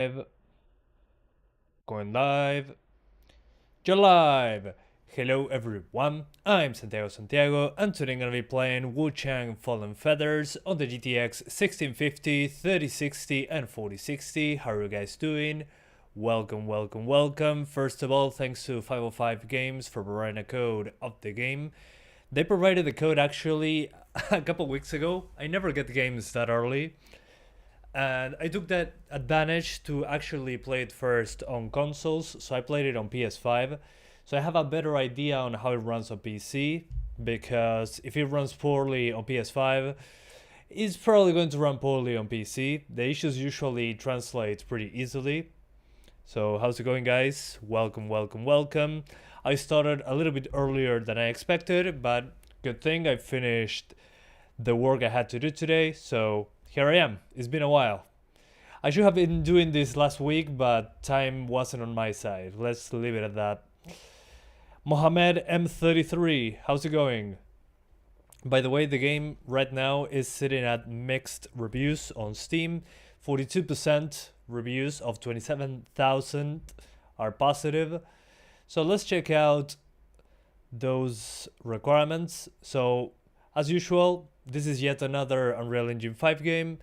Live. Going live. You're live! Hello everyone, I'm Santiago and today I'm gonna be playing Wuchang Fallen Feathers on the GTX 1650, 3060 and 4060. How are you guys doing? Welcome. First of all, thanks to 505 Games for providing a code of the game. They provided the code actually a couple weeks ago. I never get games that early. And I took that advantage to actually play it first on consoles, so I played it on PS5. So I have a better idea on how it runs on PC, because if it runs poorly on PS5, it's probably going to run poorly on PC. The issues usually translate pretty easily. So how's it going, guys? Welcome. I started a little bit earlier than I expected, but good thing I finished the work I had to do today, so here I am. It's been a while. I should have been doing this last week, but time wasn't on my side. Let's leave it at that. Mohamed M33, how's it going? By the way, the game right now is sitting at mixed reviews on Steam. 42% reviews of 27,000 are positive. So let's check out those requirements. So as usual, this is yet another Unreal Engine 5 game.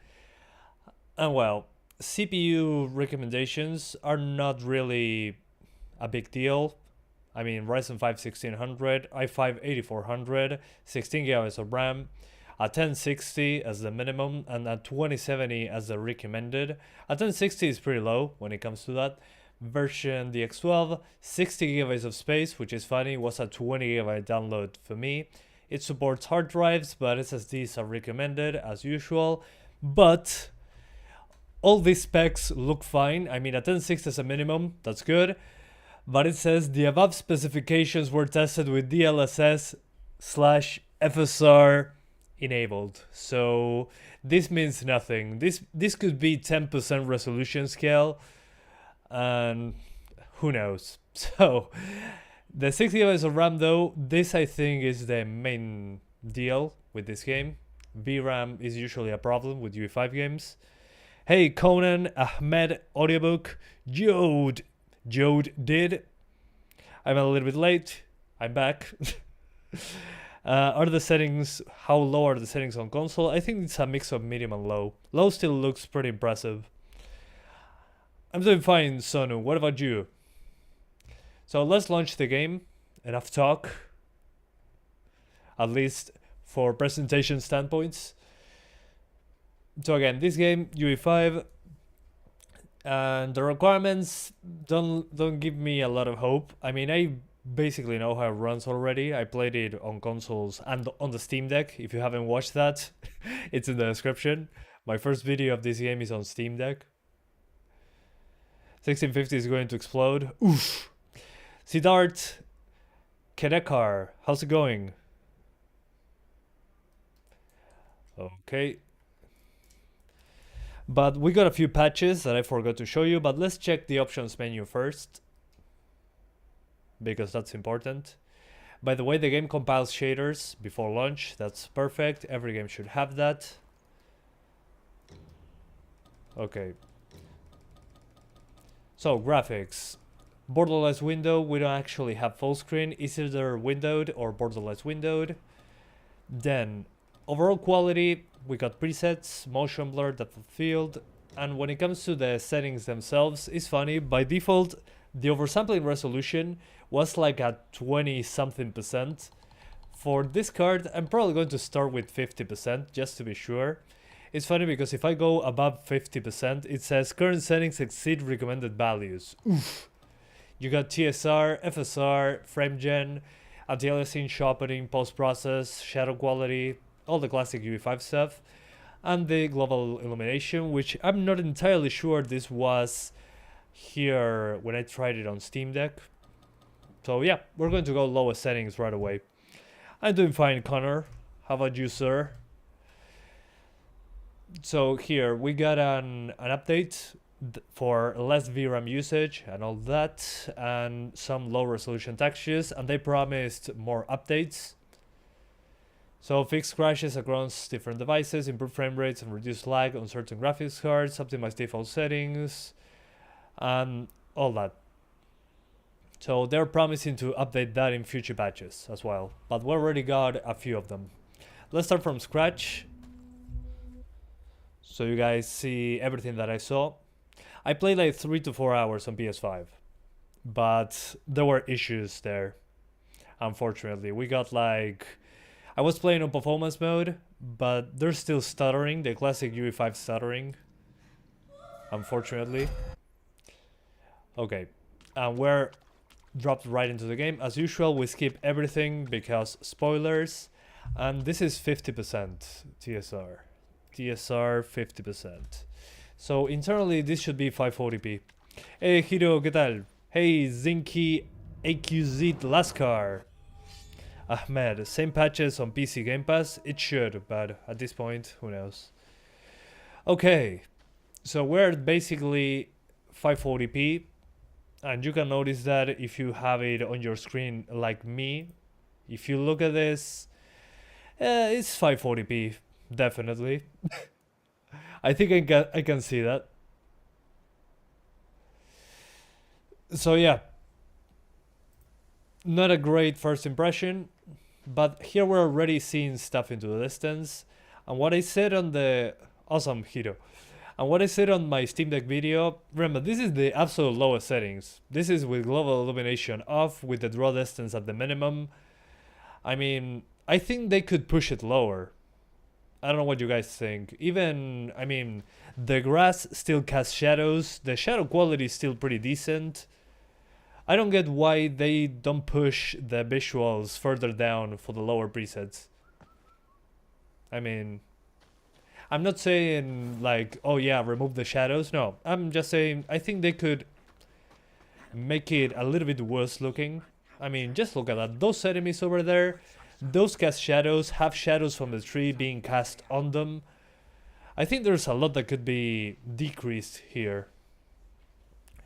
And well, CPU recommendations are not really a big deal. I mean, Ryzen 5 1600, i5 8400, 16GB of RAM, a 1060 as the minimum, and a 2070 as the recommended. A 1060 is pretty low when it comes to that. Version DX12, 60GB of space, which is funny, was a 20GB download for me. It supports hard drives, but SSDs are recommended as usual. But all these specs look fine. I mean, a 1060 is a minimum, that's good. But it says the above specifications were tested with DLSS/FSR enabled. So this means nothing. This could be 10% resolution scale, and who knows. So the 60GB of RAM though, this I think is the main deal with this game. VRAM is usually a problem with UE5 games. Hey Conan, Ahmed, audiobook, Jode did. I'm a little bit late. I'm back. Are the settings, how low are the settings on console? I think it's a mix of medium and low. Low still looks pretty impressive. I'm doing fine, Sonu. What about you? So let's launch the game. Enough talk. At least for presentation standpoints. So again, this game, UE5, and the requirements don't give me a lot of hope. I mean, I basically know how it runs already. I played it on consoles and on the Steam Deck. If you haven't watched that, it's in the description. My first video of this game is on Steam Deck. 1650 is going to explode. Oof. Siddharth Kedekar, how's it going? Okay. But we got a few patches that I forgot to show you, but let's check the options menu first, because that's important. By the way, the game compiles shaders before launch. That's perfect. Every game should have that. Okay. So, graphics. Borderless window, we don't actually have full screen. It's either windowed or borderless windowed. Then, overall quality, we got presets, motion blur, depth of field, and when it comes to the settings themselves, it's funny, by default, the oversampling resolution was like at 20-something%. For this card, I'm probably going to start with 50%, just to be sure. It's funny because if I go above 50%, it says current settings exceed recommended values. Oof. You got TSR, FSR, frame gen, anti-aliasing, sharpening, post-process, shadow quality, all the classic UE5 stuff, and the global illumination, which I'm not entirely sure this was here when I tried it on Steam Deck. So yeah, we're going to go lowest settings right away. I'm doing fine, Connor. How about you, sir? So here we got an update for less VRAM usage and all that, and some low resolution textures, and they promised more updates. So fix crashes across different devices, improve frame rates and reduce lag on certain graphics cards, optimize default settings, and all that. So they're promising to update that in future patches as well, but we already got a few of them. Let's start from scratch, so you guys see everything that I saw. I played like 3 to 4 hours on PS5, but there were issues there, unfortunately. We got like... I was playing on performance mode, but they're still stuttering, the classic UE5 stuttering, unfortunately. Okay, and we're dropped right into the game. As usual, we skip everything because spoilers, and this is 50% TSR. TSR 50%. So internally this should be 540p. Hey Hiro, ¿qué tal? Hey Zinky AQZ Lascar. Ahmed, same patches on PC Game Pass? It should, but at this point, who knows. Okay, so we're basically 540p, and you can notice that if you have it on your screen like me. If you look at this, it's 540p, definitely. I think I can see that. So yeah, not a great first impression, but here we're already seeing stuff into the distance. And what I said on the... Awesome, Hiro. And what I said on my Steam Deck video, remember, this is the absolute lowest settings. This is with global illumination off, with the draw distance at the minimum. I mean, I think they could push it lower. I don't know what you guys think. Even, I mean, the grass still casts shadows. The shadow quality is still pretty decent. I don't get why they don't push the visuals further down for the lower presets. I mean, I'm not saying like, oh yeah, remove the shadows. No, I'm just saying I think they could make it a little bit worse looking. I mean, just look at that. Those enemies over there, those cast shadows, have shadows from the tree being cast on them. I think there's a lot that could be decreased here.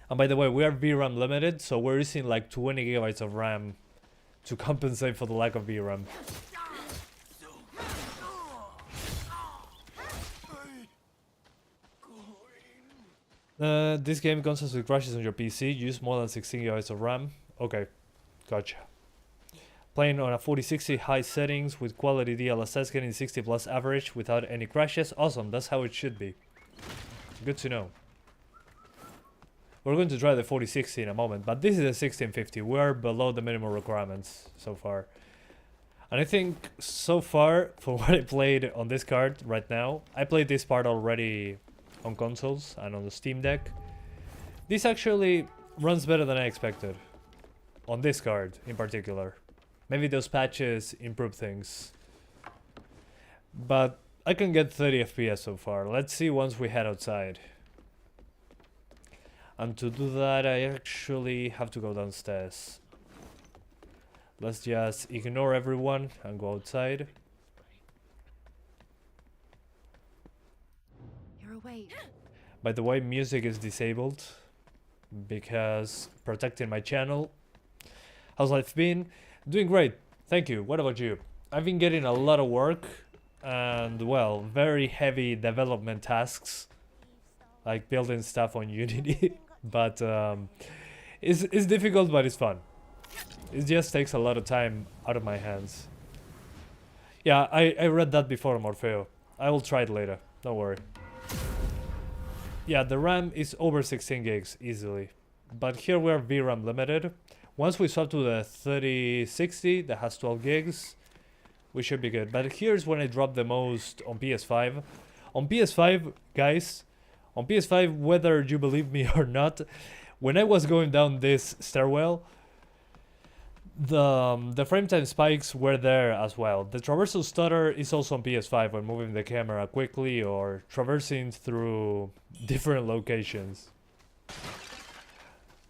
And by the way, we are VRAM limited, so we're using like 20 gigabytes of RAM to compensate for the lack of VRAM. This game constantly crashes on your PC. Use more than 16 gigabytes of RAM. Okay, gotcha. Playing on a 4060 high settings with quality DLSS, getting 60 plus average without any crashes. Awesome, that's how it should be. Good to know. We're going to try the 4060 in a moment, but this is a 1650. We're below the minimum requirements so far. And I think so far, for what I played on this card right now, I played this part already on consoles and on the Steam Deck. This actually runs better than I expected. On this card in particular. Maybe those patches improve things. But I can get 30 FPS so far. Let's see once we head outside. And to do that, I actually have to go downstairs. Let's just ignore everyone and go outside. You're awake. By the way, music is disabled because protecting my channel. How's life been? Doing great, thank you. What about you? I've been getting a lot of work and, well, very heavy development tasks, like building stuff on Unity. But it's difficult, but it's fun. It just takes a lot of time out of my hands. Yeah, I read that before, Morfeo. I will try it later, don't worry. Yeah, the RAM is over 16 gigs easily. But here we are VRAM limited. Once we swap to the 3060 that has 12 gigs, we should be good. But here's when I drop the most on PS5. On PS5, guys, on PS5, whether you believe me or not, when I was going down this stairwell, the frame time spikes were there as well. The traversal stutter is also on PS5 when moving the camera quickly or traversing through different locations.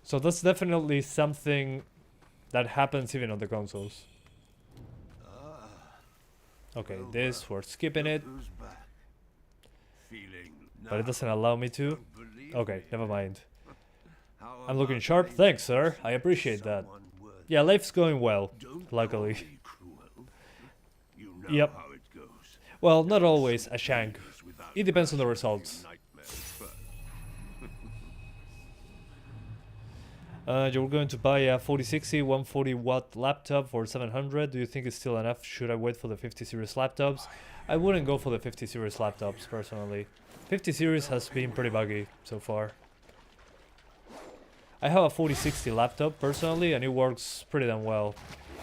So that's definitely something that happens even on the consoles. Okay, this, we're skipping it. But it doesn't allow me to. Okay, never mind. I'm looking sharp. Thanks, sir. I appreciate that. Yeah, life's going well, luckily. Yep. Well, not always a shank. It depends on the results. You're going to buy a 4060 140 watt laptop for 700. Do you think it's still enough? Should I wait for the 50 series laptops? I wouldn't go for the 50 series laptops personally. 50 series has been pretty buggy so far. I have a 4060 laptop personally and it works pretty damn well.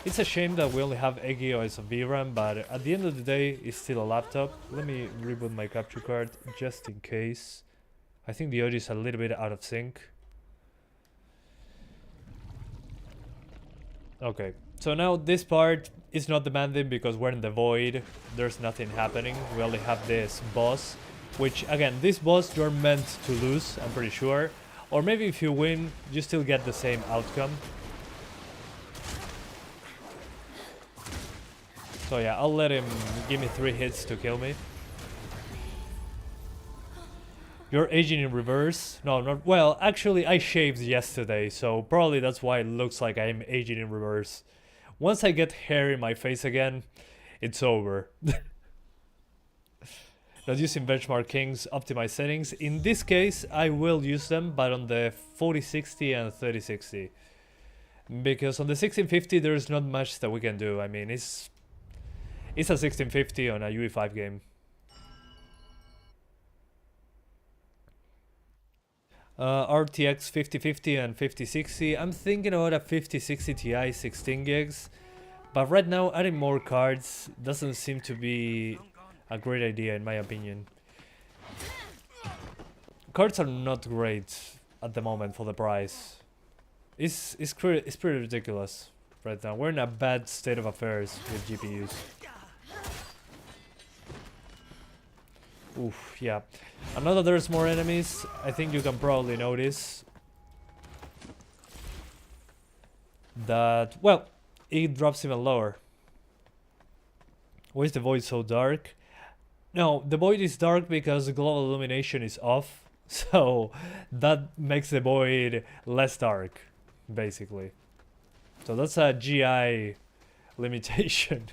It's a shame that we only have 8 GB of VRAM, but at the end of the day it's still a laptop. Let me reboot my capture card just in case. I think the audio is a little bit out of sync. Okay, so now this part is not demanding because we're in the void. There's nothing happening. We only have this boss, which again, this boss you're meant to lose, I'm pretty sure. Or maybe if you win, you still get the same outcome. So yeah, I'll let him give me 3 hits to kill me. You're aging in reverse? No, not well. Actually, I shaved yesterday, so probably that's why it looks like I'm aging in reverse. Once I get hair in my face again, it's over. Not using benchmark kings, optimized settings. In this case, I will use them, but on the 4060 and 3060. Because on the 1650, there's not much that we can do. I mean, it's a 1650 on a UE5 game. RTX 5050 and 5060. I'm thinking about a 5060 Ti 16 gigs, but right now adding more cards doesn't seem to be a great idea in my opinion. Cards are not great at the moment for the price. It's pretty ridiculous right now. We're in a bad state of affairs with GPUs. Oof, yeah. And now that there's more enemies, I think you can probably notice that, well, it drops even lower. Why is the void so dark? No, the void is dark because the global illumination is off, so that makes the void less dark, basically. So that's a GI limitation.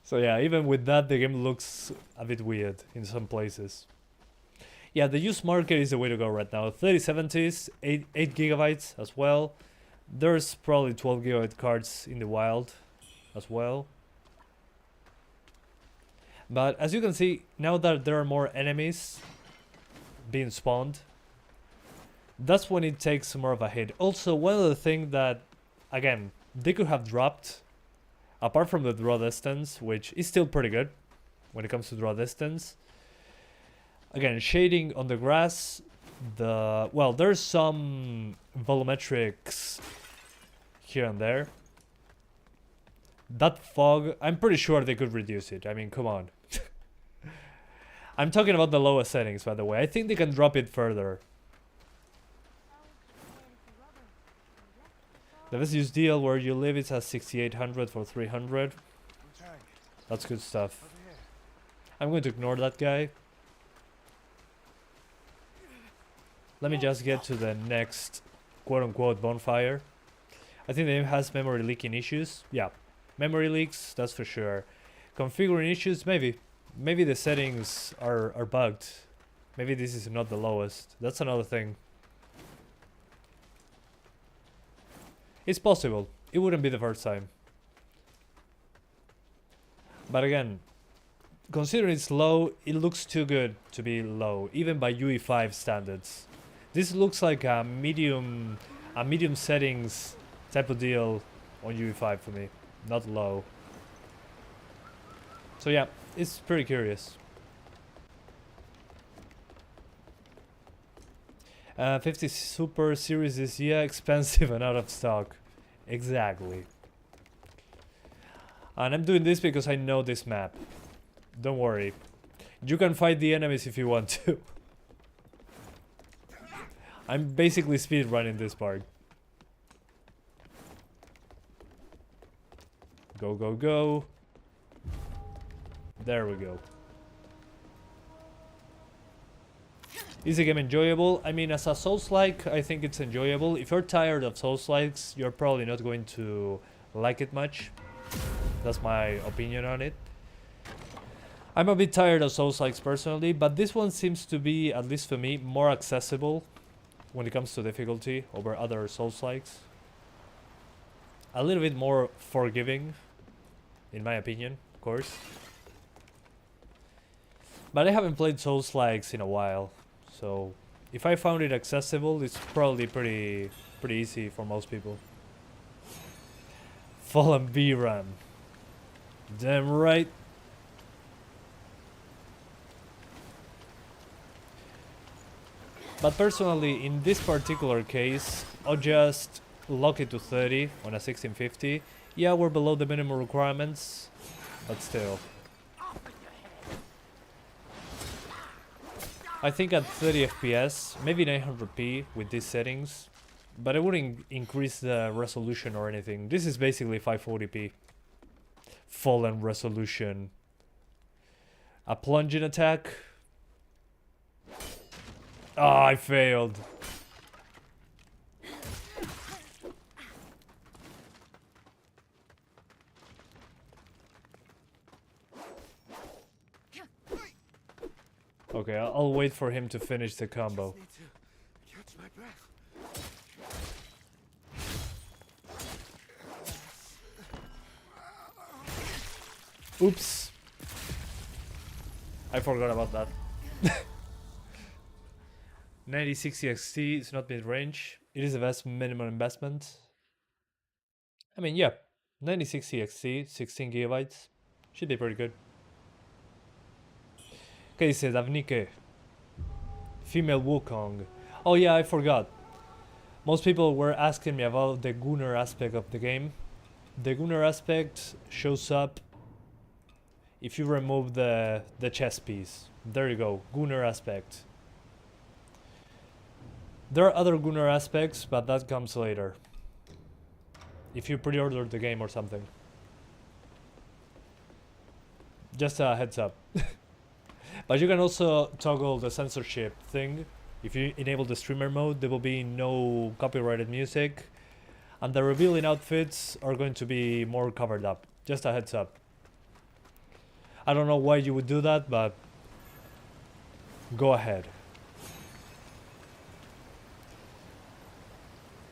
So yeah, even with that, the game looks a bit weird in some places. Yeah, the used market is the way to go right now. 3070s, 8 gigabytes as well. There's probably 12 gigabyte cards in the wild as well. But as you can see, now that there are more enemies being spawned, that's when it takes more of a hit. Also, one of the things that, again, they could have dropped, apart from the draw distance, which is still pretty good when it comes to draw distance. Again, shading on the grass, well, there's some volumetrics here and there. That fog, I'm pretty sure they could reduce it. I mean, come on. I'm talking about the lowest settings, by the way. I think they can drop it further. The best used deal where you live is at 6800 for 300. That's good stuff. I'm going to ignore that guy. Let me just get to the next quote-unquote bonfire. I think the game has memory leaking issues. Yeah, memory leaks, that's for sure. Configuring issues, maybe. Maybe the settings are bugged. Maybe this is not the lowest. That's another thing. It's possible. It wouldn't be the first time. But again, considering it's low, it looks too good to be low, even by UE5 standards. This looks like a medium settings type of deal on UE5 for me, not low. So yeah, it's pretty curious. 50 Super Series is, yeah, expensive and out of stock. Exactly. And I'm doing this because I know this map. Don't worry. You can fight the enemies if you want to. I'm basically speedrunning this part. Go, go, go. There we go. Is the game enjoyable? I mean, as a Souls-like, I think it's enjoyable. If you're tired of Souls-likes, you're probably not going to like it much. That's my opinion on it. I'm a bit tired of Souls-likes personally, but this one seems to be, at least for me, more accessible. when it comes to difficulty over other Souls-likes. A little bit more forgiving, in my opinion, of course. But I haven't played Souls-likes in a while, so if I found it accessible, it's probably pretty easy for most people. Fallen VRAM. Damn right. But personally, in this particular case, I'll just lock it to 30 on a 1650. Yeah, we're below the minimum requirements, but still. I think at 30 FPS, maybe 900p with these settings, but I wouldn't increase the resolution or anything. This is basically 540p. Fallen resolution. A plunging attack. Ah, I failed. Okay, I'll wait for him to finish the combo. Oops. I forgot about that. 9060 XT is not mid-range. It is the best minimum investment. I mean, yeah. 9060 XT, 16 gigabytes. Should be pretty good. ¿Qué dice Davnike? Female Wukong. Oh yeah, I forgot. Most people were asking me about the Gunner aspect of the game. The Gunner aspect shows up if you remove the chest piece. There you go, Gunner aspect. There are other Gunner aspects, but that comes later. If you pre-ordered the game or something. Just a heads up. But you can also toggle the censorship thing. If you enable the streamer mode, there will be no copyrighted music. And the revealing outfits are going to be more covered up. Just a heads up. I don't know why you would do that, but go ahead.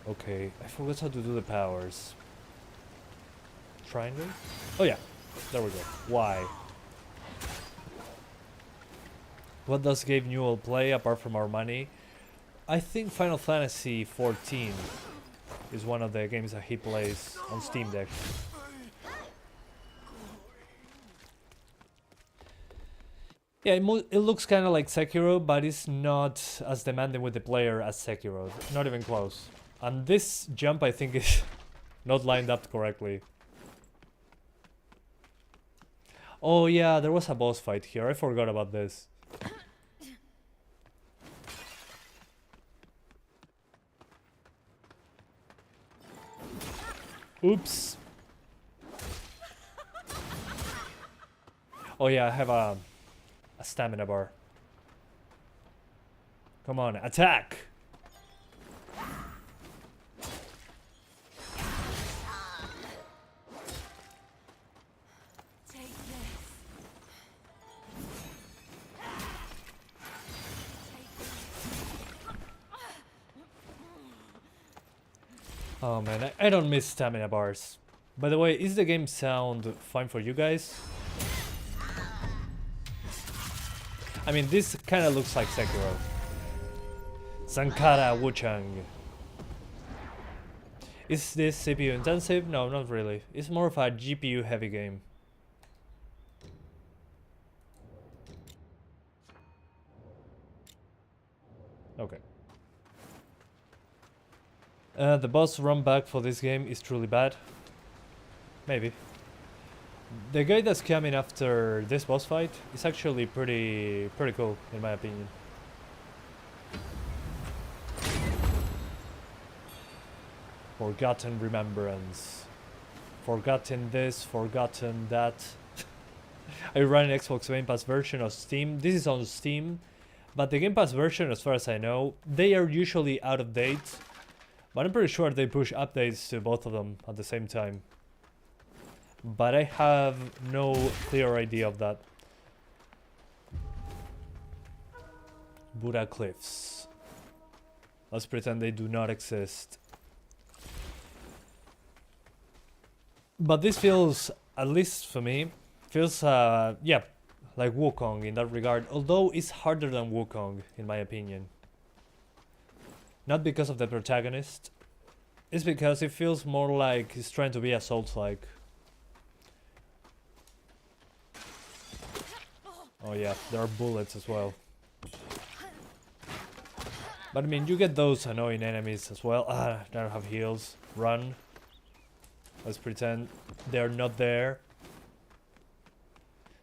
Okay, I forgot how to do the powers. Triangle? Oh yeah, there we go. Why? What does Gabe Newell play apart from our money? I think Final Fantasy 14 is one of the games that he plays on Steam Deck. Yeah, it looks kind of like Sekiro, but it's not as demanding with the player as Sekiro. Not even close. And this jump, I think, is not lined up correctly. Oh yeah, there was a boss fight here. I forgot about this. Oops. Oh yeah, I have a stamina bar. Come on, attack! Oh man, I don't miss stamina bars. By the way, is the game sound fine for you guys? I mean, this kind of looks like Sekiro. Sankara Wuchang. Is this CPU intensive? No, not really. It's more of a GPU heavy game. Okay. The boss run back for this game is truly bad. Maybe. The guy that's coming after this boss fight is actually pretty cool, in my opinion. Forgotten remembrance. Forgotten this, forgotten that. I run an Xbox Game Pass version of Steam. This is on Steam, but the Game Pass version, as far as I know, they are usually out of date. But I'm pretty sure they push updates to both of them at the same time. But I have no clear idea of that. Buddha Cliffs. Let's pretend they do not exist. But this feels, at least for me, feels, yeah, like Wuchang in that regard. Although it's harder than Wuchang, in my opinion. Not because of the protagonist. It's because it feels more like it's trying to be a Souls-like. Oh yeah, there are bullets as well. But I mean, you get those annoying enemies as well. Ah, they don't have heals. Run. Let's pretend they're not there.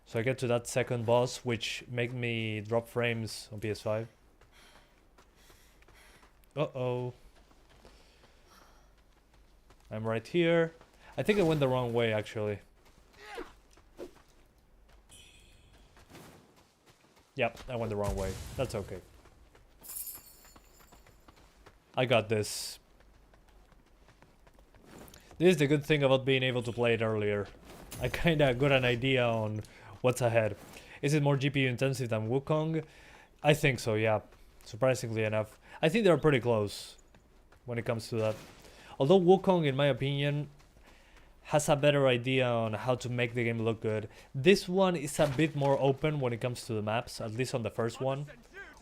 So I get to that second boss, which made me drop frames on PS5. Uh-oh. I'm right here. I think I went the wrong way, actually. Yep, I went the wrong way. That's okay. I got this. This is the good thing about being able to play it earlier. I kinda got an idea on what's ahead. Is it more GPU intensive than Wuchang? I think so, yeah. Surprisingly enough. I think they're pretty close when it comes to that. Although Wuchang, in my opinion, has a better idea on how to make the game look good. This one is a bit more open when it comes to the maps, at least on the first one.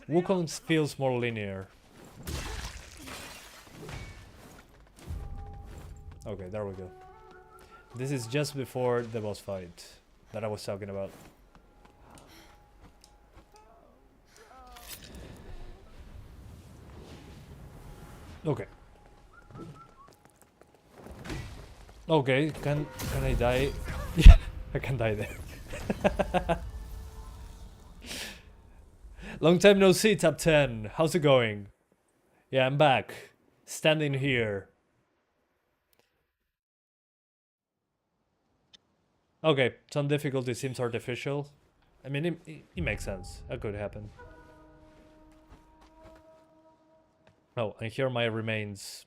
Wuchang feels more linear. Okay, there we go. This is just before the boss fight that I was talking about. Okay. Okay, can I die? Yeah, I can die there. Long time no see, top 10. How's it going? Yeah, I'm back. Standing here. Okay, some difficulty seems artificial. I mean, it makes sense. That could happen. Oh, and here are my remains.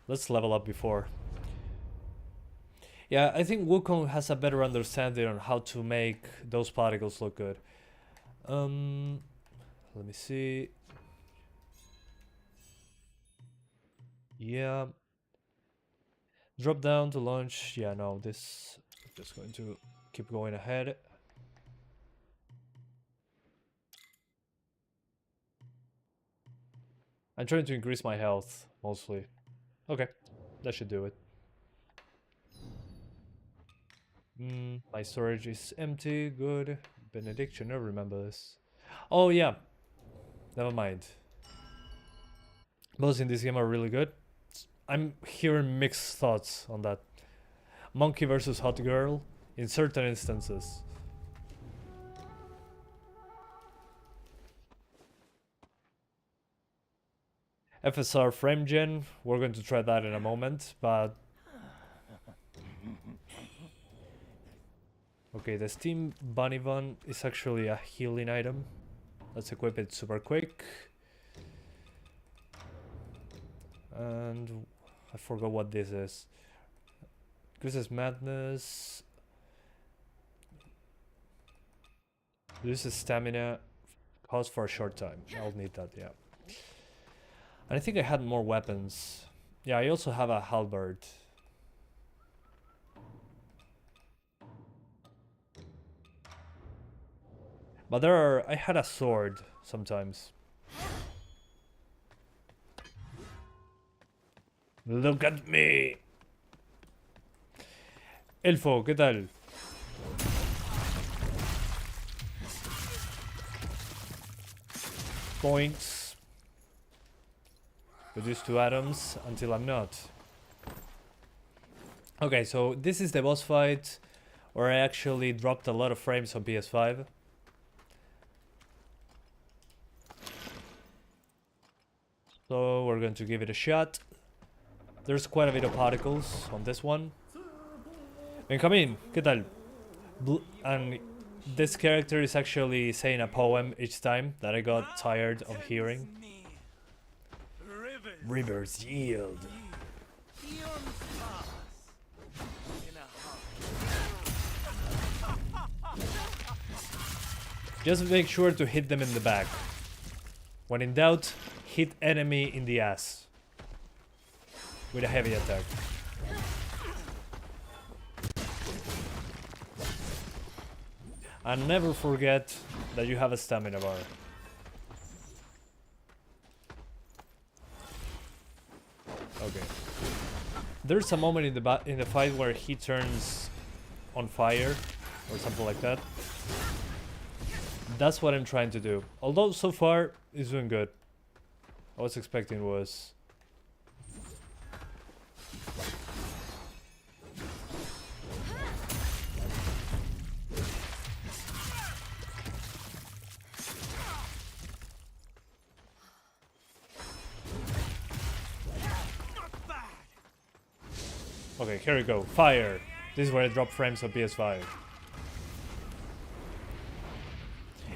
Let's level up before. Yeah, I think Wuchang has a better understanding on how to make those particles look good. Let me see. Yeah. Drop down to launch. Yeah, no, this is just going to keep going ahead. I'm trying to increase my health, mostly. Okay, that should do it. My storage is empty, good. Benediction, I remember this. Oh yeah, never mind. Both in this game are really good. I'm hearing mixed thoughts on that. Monkey versus hot girl in certain instances. FSR frame gen, we're going to try that in a moment, but... Okay, the Steam Bunny Bun is actually a healing item. Let's equip it super quick. And I forgot what this is. This is madness. This is stamina. Cost for a short time. I'll need that, yeah. And I think I had more weapons. Yeah, I also have a halberd. But there are... I had a sword sometimes. Look at me! Elfo, ¿qué tal? Points. Reduce 2 atoms until I'm not. Okay, so this is the boss fight where I actually dropped a lot of frames on PS5. So we're going to give it a shot. There's quite a bit of particles on this one. Benjamin, ¿qué tal? And this character is actually saying a poem each time that I got tired of hearing. Rivers yield. Just make sure to hit them in the back. When in doubt, hit enemy in the ass with a heavy attack. And never forget that you have a stamina bar. Okay. There's a moment in the fight where he turns on fire or something like that. That's what I'm trying to do. Although so far it's doing good. I was expecting was okay, here we go. Fire. This is where I drop frames on PS5.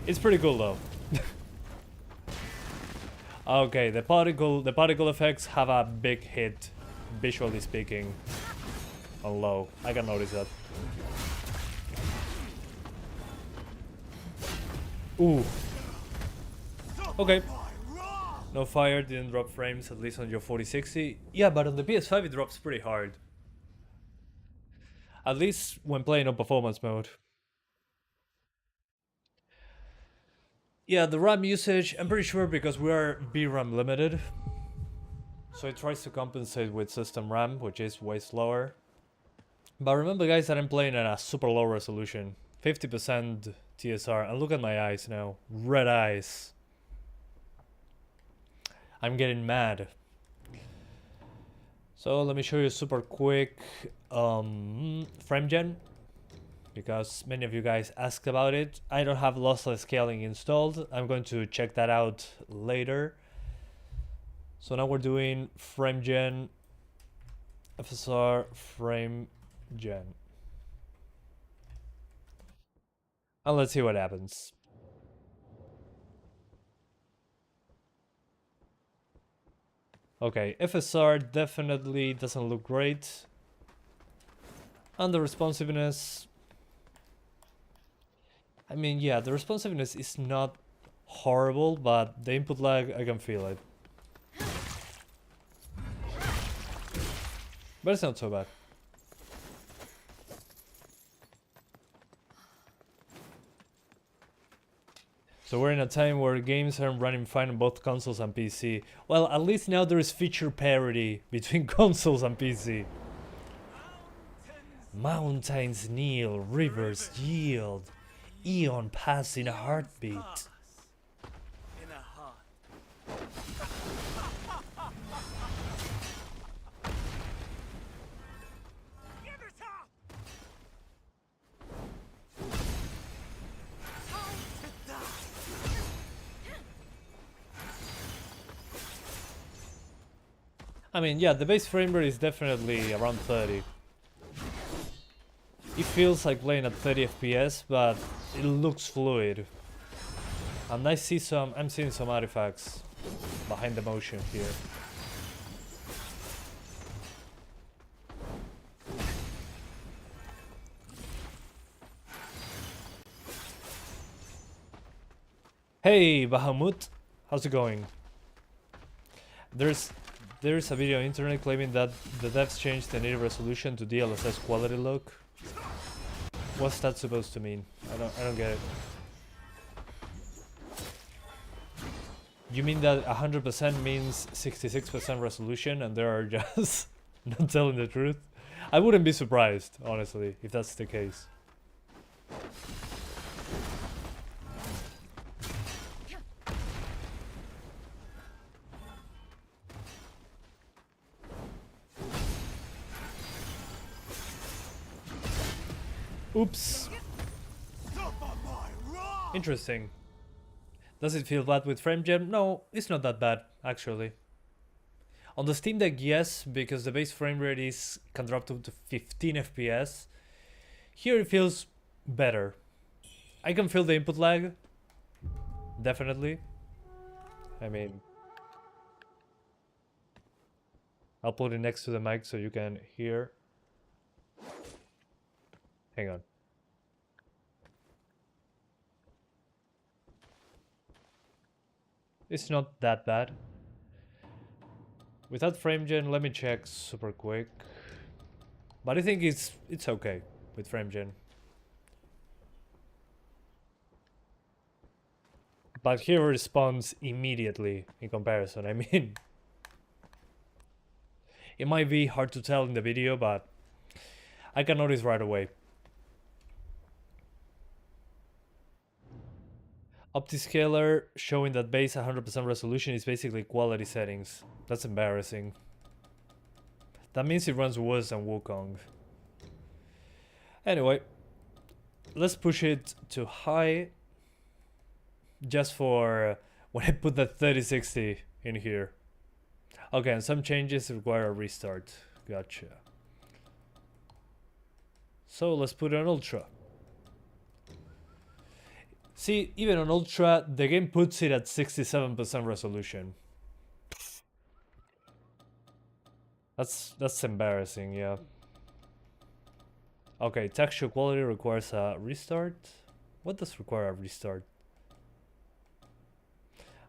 It's pretty cool though. Okay, the particle effects have a big hit, visually speaking, on low. I can notice that. Ooh. Okay. No fire, didn't drop frames, at least on your 4060. Yeah, but on the PS5 it drops pretty hard. At least when playing on performance mode. Yeah, the RAM usage, I'm pretty sure because we are VRAM limited. So it tries to compensate with system RAM, which is way slower. But remember guys that I'm playing at a super low resolution. 50% TSR, and look at my eyes now. Red eyes. I'm getting mad. So let me show you super quick frame gen, because many of you guys asked about it. I don't have lossless scaling installed. I'm going to check that out later. So now we're doing frame gen, FSR frame gen. And let's see what happens. Okay, FSR definitely doesn't look great. And the responsiveness, I mean, yeah, the responsiveness is not horrible, but the input lag, I can feel it. But it's not so bad. So we're in a time where games are running fine on both consoles and PC. Well, at least now there is feature parity between consoles and PC. Mountains kneel, rivers yield. Eon pass in a heartbeat. I mean, yeah, the base frame rate is definitely around 30. It feels like playing at 30 FPS, but it looks fluid. And I'm seeing some artifacts behind the motion here. Hey, Bahamut, how's it going? There's a video on internet claiming that the devs changed the native resolution to DLSS quality look. What's that supposed to mean? I don't get it. You mean that 100% means 66% resolution and they are just not telling the truth? I wouldn't be surprised, honestly, if that's the case. Oops. Interesting. Does it feel bad with frame gen? No, it's not that bad, actually. On the Steam Deck, yes, because the base frame rate can drop to 15 FPS. Here it feels better. I can feel the input lag. Definitely. I mean, I'll put it next to the mic so you can hear. Hang on. It's not that bad. Without frame gen, let me check super quick. But I think it's okay with frame gen. But here responds immediately in comparison. I mean, it might be hard to tell in the video, but I can notice right away. OptiScaler showing that base 100% resolution is basically quality settings. That's embarrassing. That means it runs worse than Wuchang. Anyway, let's push it to high. Just for when I put that 3060 in here. Okay, and some changes require a restart. Gotcha. So let's put it on ultra. See, even on ultra, the game puts it at 67% resolution. That's embarrassing, yeah. Okay, texture quality requires a restart. What does require a restart?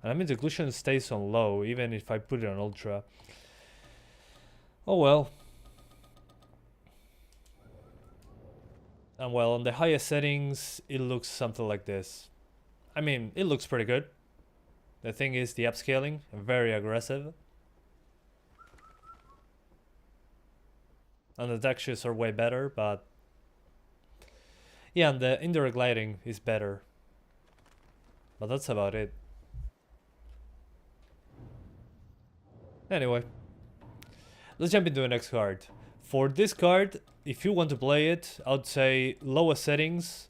And I mean the occlusion stays on low even if I put it on ultra. Oh well. And well, on the highest settings, it looks something like this. I mean, it looks pretty good. The thing is the upscaling, very aggressive. And the textures are way better, but yeah, and the indirect lighting is better. But that's about it. Anyway, let's jump into the next card. For this card, if you want to play it, I would say lowest settings.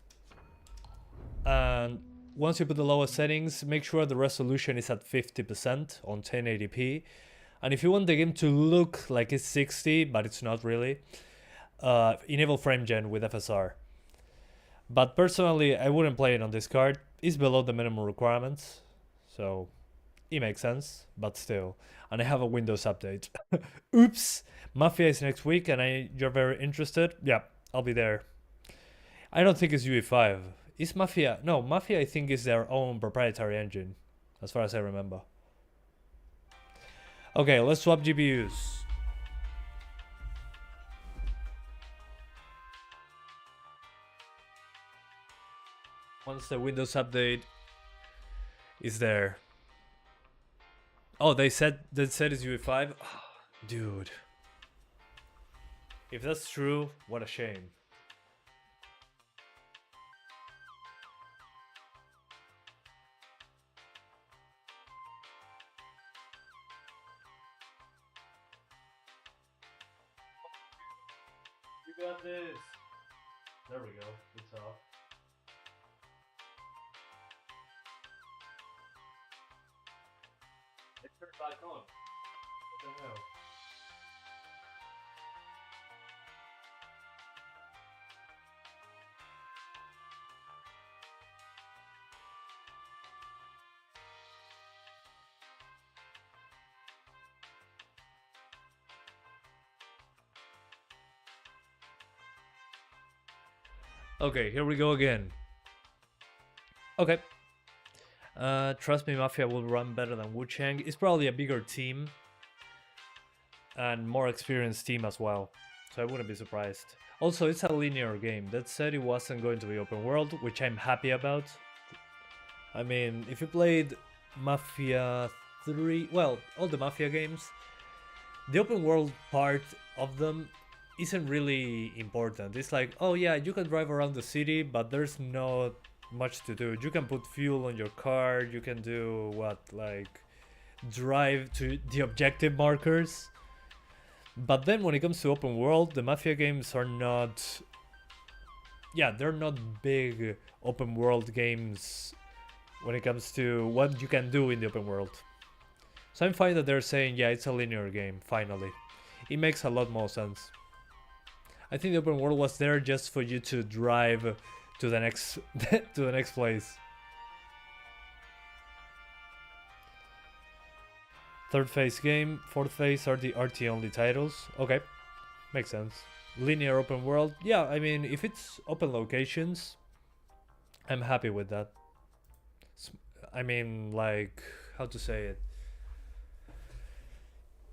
And once you put the lowest settings, make sure the resolution is at 50% on 1080p. And if you want the game to look like it's 60, but it's not really, enable frame gen with FSR. But personally, I wouldn't play it on this card. It's below the minimum requirements, so it makes sense, but still. And I have a Windows update. Oops! Mafia is next week and you're very interested? Yeah, I'll be there. I don't think it's UE5. Is Mafia? No, Mafia I think is their own proprietary engine, as far as I remember. Okay, let's swap GPUs. Once the Windows update is there. Oh, they said it's UE5? Oh, dude. If that's true, what a shame. You got this. There we go. It's off. It turned back on. What the hell? Okay, here we go again. Okay. Trust me, Mafia will run better than Wuchang. It's probably a bigger team and more experienced team as well, so I wouldn't be surprised. Also, it's a linear game. That said, it wasn't going to be open world, which I'm happy about. I mean, if you played Mafia 3, well, all the Mafia games, the open world part of them isn't really important. It's like, oh yeah, you can drive around the city, but there's not much to do. You can put fuel on your car, you can do what, like drive to the objective markers. But then when it comes to open world, the Mafia games are not, yeah, they're not big open world games when it comes to what you can do in the open world. So I'm fine that they're saying, yeah, it's a linear game, finally. It makes a lot more sense. I think the open world was there just for you to drive to the next to the next place. Third phase game, fourth phase are the RT only titles. Okay, makes sense. Linear open world, yeah, I mean, if it's open locations, I'm happy with that. I mean, like, how to say it?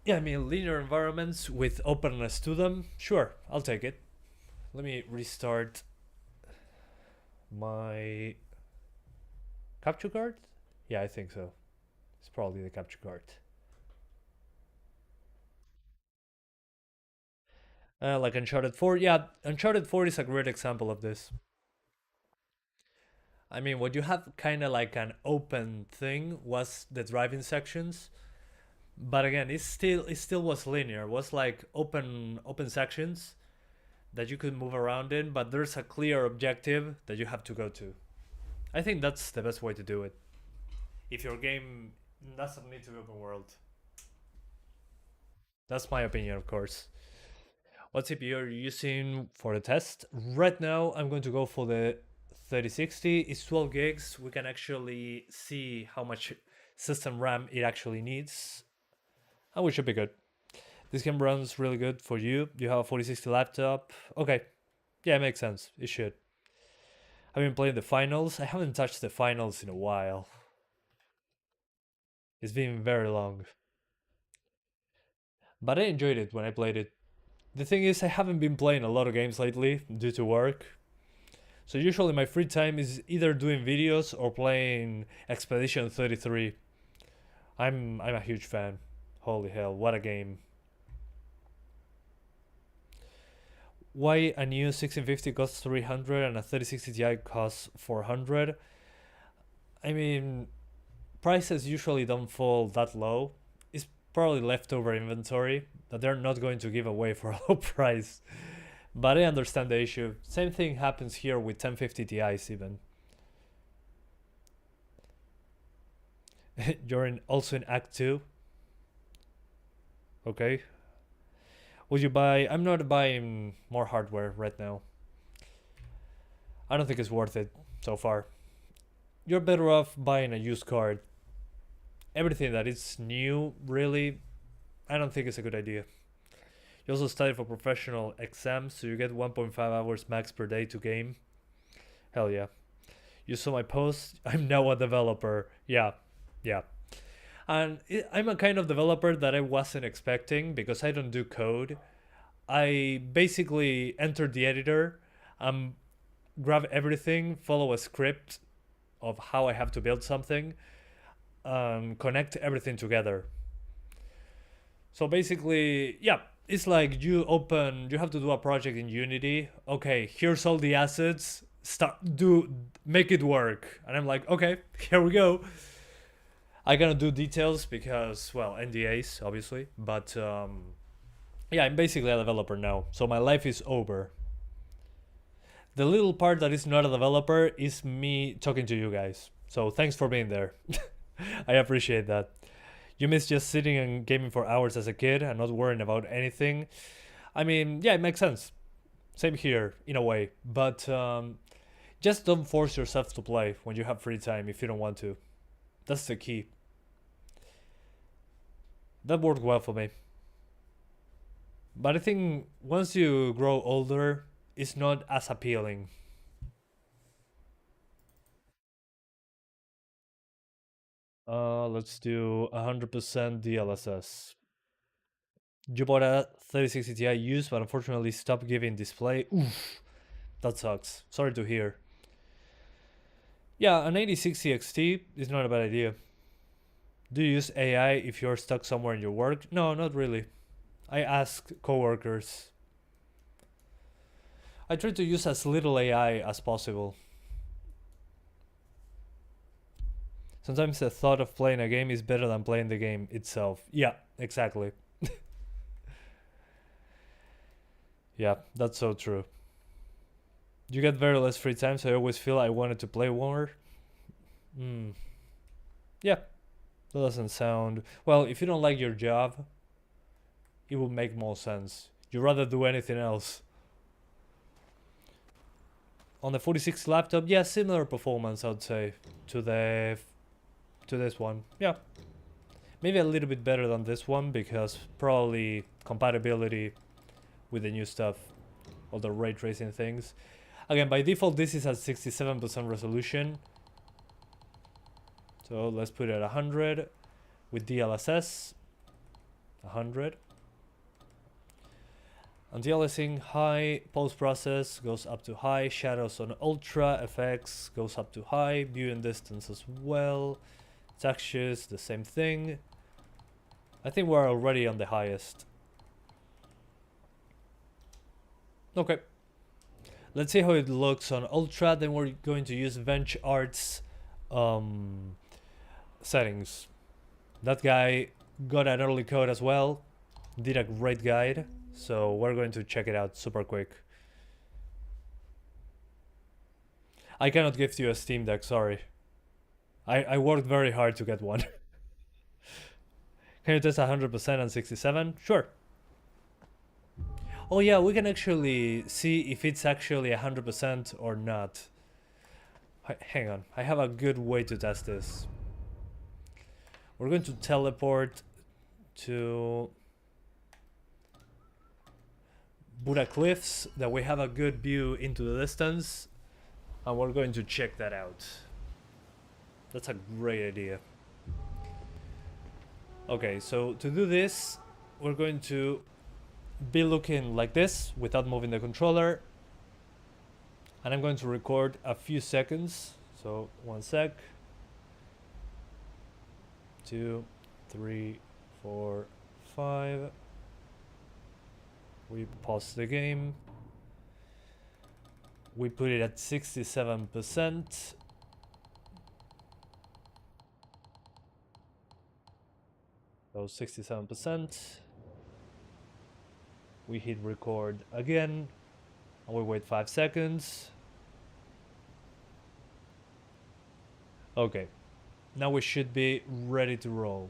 Yeah, I mean, linear environments with openness to them, sure, I'll take it. Let me restart my capture card. Yeah, I think so. It's probably the capture card. Like Uncharted 4. Yeah, Uncharted 4 is a great example of this. I mean, what you have kind of like an open thing was the driving sections, but again, it still was linear. It was like open sections that you could move around in, but there's a clear objective that you have to go to. I think that's the best way to do it. If your game doesn't need to be open world, that's my opinion, of course. What CPU are you using for the test? Right now, I'm going to go for the 3060. It's 12 gigs. We can actually see how much system RAM it actually needs. And we should be good. This game runs really good for you. You have a 4060 laptop. Okay. Yeah, it makes sense. It should. I've been playing the finals. I haven't touched the finals in a while. It's been very long. But I enjoyed it when I played it. The thing is, I haven't been playing a lot of games lately due to work. So usually my free time is either doing videos or playing Expedition 33. I'm a huge fan. Holy hell, what a game. Why a new 1650 costs 300 and a 3060 Ti costs 400? I mean, prices usually don't fall that low. It's probably leftover inventory that they're not going to give away for a low price. But I understand the issue. Same thing happens here with 1050 Ti's even. Also in Act 2. Okay. Would you buy... I'm not buying more hardware right now. I don't think it's worth it so far. You're better off buying a used card. Everything that is new, really, I don't think it's a good idea. You also study for professional exams, so you get 1.5 hours max per day to game. Hell yeah. You saw my post? I'm now a developer. Yeah. And I'm a kind of developer that I wasn't expecting because I don't do code. I basically enter the editor, grab everything, follow a script of how I have to build something, connect everything together. So basically, yeah, it's like you have to do a project in Unity. Okay, here's all the assets. Make it work. And I'm like, okay, here we go. I cannot do details because, well, NDAs, obviously. But yeah, I'm basically a developer now. So my life is over. The little part that is not a developer is me talking to you guys. So thanks for being there. I appreciate that. You miss just sitting and gaming for hours as a kid and not worrying about anything. I mean, yeah, it makes sense. Same here, in a way. But just don't force yourself to play when you have free time if you don't want to. That's the key. That worked well for me. But I think once you grow older, it's not as appealing. Let's do 100% DLSS. You bought a 3060 Ti used, but unfortunately stopped giving display. Oof, that sucks. Sorry to hear. Yeah, an 8060 XT is not a bad idea. Do you use AI if you're stuck somewhere in your work? No, not really. I ask coworkers. I try to use as little AI as possible. Sometimes the thought of playing a game is better than playing the game itself. Yeah, exactly. Yeah, that's so true. You get very less free time, so I always feel I wanted to play more. Yeah, that doesn't sound... Well, if you don't like your job, it would make more sense. You'd rather do anything else. On the 4060 laptop, yeah, similar performance, I'd say, to this one. Yeah. Maybe a little bit better than this one because probably compatibility with the new stuff, all the ray tracing things. Again, by default, this is at 67% resolution. So let's put it at 100 with DLSS. 100. Anti-aliasing high, post-process goes up to high, shadows on ultra, FX goes up to high, view and distance as well, textures the same thing. I think we're already on the highest. Okay, let's see how it looks on ultra, then we're going to use VenchArt's settings. That guy got an early code as well, did a great guide, so we're going to check it out super quick. I cannot gift you a Steam Deck, sorry. I worked very hard to get one. Can you test 100% on 67? Sure. Oh yeah, we can actually see if it's actually 100% or not. Hang on, I have a good way to test this. We're going to teleport to Buddha Cliffs, that we have a good view into the distance, and we're going to check that out. That's a great idea. Okay, so to do this, we're going to be looking like this without moving the controller, and I'm going to record a few seconds. So 1 sec, 2, 3, 4, 5. We pause the game. We put it at 67%. So 67%. We hit record again, and we wait 5 seconds. Okay, now we should be ready to roll.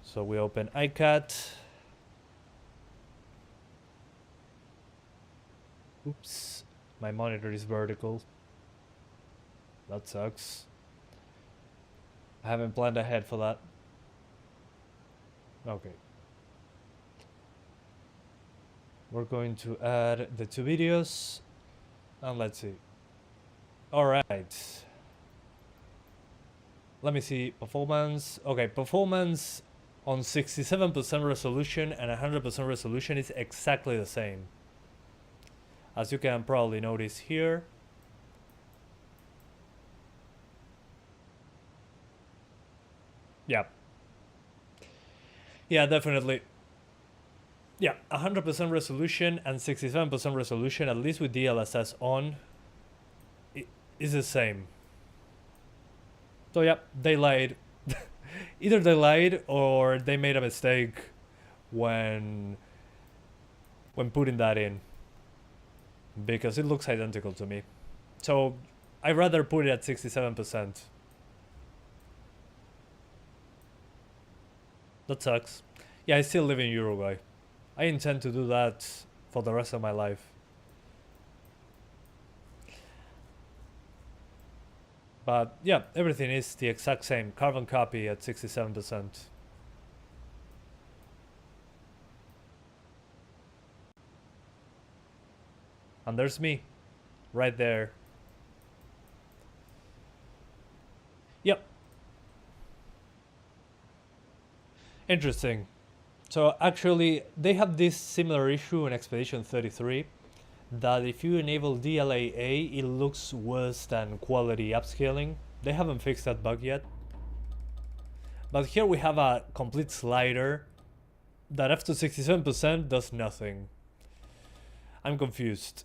So we open iCat. Oops, my monitor is vertical. That sucks. I haven't planned ahead for that. Okay. We're going to add the 2 videos, and let's see. Alright. Let me see performance. Okay, performance on 67% resolution and 100% resolution is exactly the same. As you can probably notice here. Yeah. Yeah, definitely. Yeah, 100% resolution and 67% resolution, at least with DLSS on, is the same. So yeah, they lied. Either they lied or they made a mistake when putting that in, because it looks identical to me. So I'd rather put it at 67%. That sucks. Yeah, I still live in Uruguay. I intend to do that for the rest of my life. But yeah, everything is the exact same. Carbon copy at 67%. And there's me, right there. Yep. Interesting. So actually, they have this similar issue in Expedition 33, that if you enable DLAA, it looks worse than quality upscaling. They haven't fixed that bug yet. But here we have a complete slider that after 67% does nothing. I'm confused.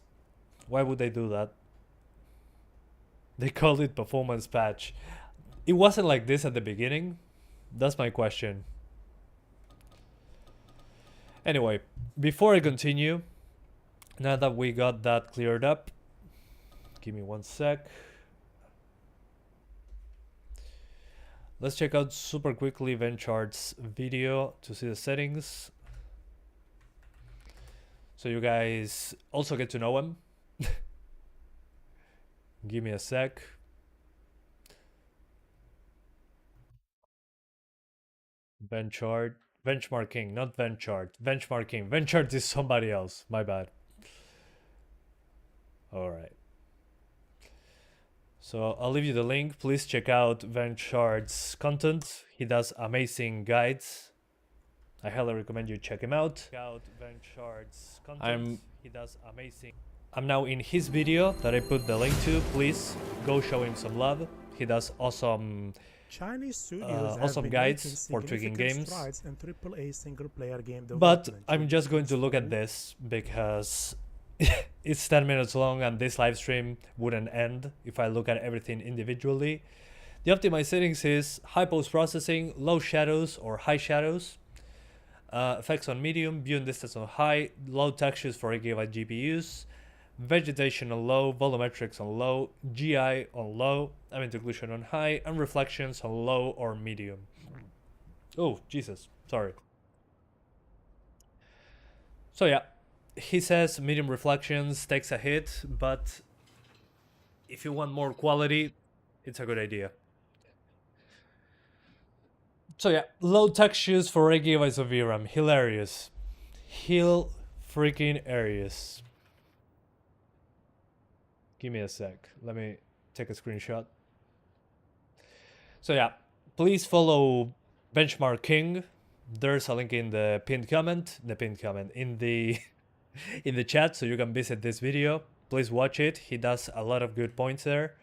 Why would they do that? They called it performance patch. It wasn't like this at the beginning. That's my question. Anyway, before I continue, now that we got that cleared up, give me 1 sec. Let's check out super quickly VenchArt's video to see the settings, so you guys also get to know him. Give me a sec. VenchArt. Benchmarking, not VenchArt. Benchmarking. VenchArt is somebody else. My bad. Alright. So I'll leave you the link. Please check out VenchArt's content. He does amazing guides. I highly recommend you check him out. Check out Benchard's content. He does amazing. I'm now in his video that I put the link to. Please go show him some love. He does awesome Chinese studios awesome guides for tweaking games. And AAA single-player game but I'm just going to look at this because it's 10 minutes long and this live stream wouldn't end if I look at everything individually. The optimized settings is high post-processing, low shadows or high shadows, effects on medium, view and distance on high, low textures for 8GB GPUs, vegetation on low, volumetrics on low, GI on low, ambient occlusion on high, and reflections on low or medium. Oh, Jesus, sorry. So yeah, he says medium reflections takes a hit, but if you want more quality, it's a good idea. So yeah, low textures for 8GB of VRAM, hilarious. Freaking hilarious. Give me a sec, let me take a screenshot. So yeah, please follow Benchmark King. There's a link in the pinned comment, in the in the chat, so you can visit this video. Please watch it. He does a lot of good points there.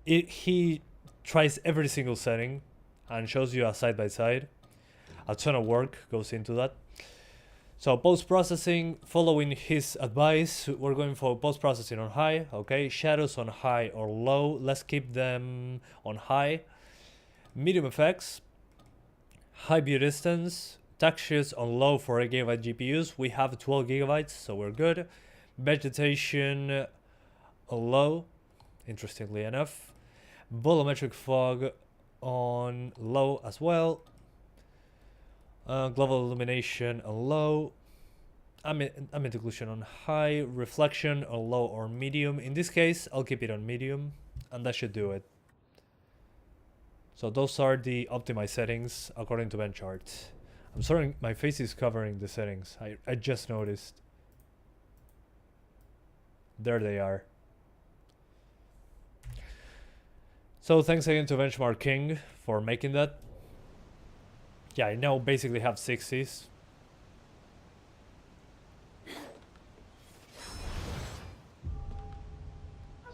He tries every single setting and shows you a side by side. A ton of work goes into that. So post-processing, following his advice, we're going for post-processing on high, okay? Shadows on high or low, let's keep them on high. Medium effects, high view distance, textures on low for 8GB GPUs. We have 12GB, so we're good. Vegetation on low, interestingly enough. Volumetric fog on low as well. Global illumination on low, ambient occlusion on high, reflection on low or medium. In this case, I'll keep it on medium, and that should do it. So those are the optimized settings according to Benchart. I'm sorry, my face is covering the settings. I just noticed. There they are. So thanks again to Benchmark King for making that. Yeah, I now basically have 60s.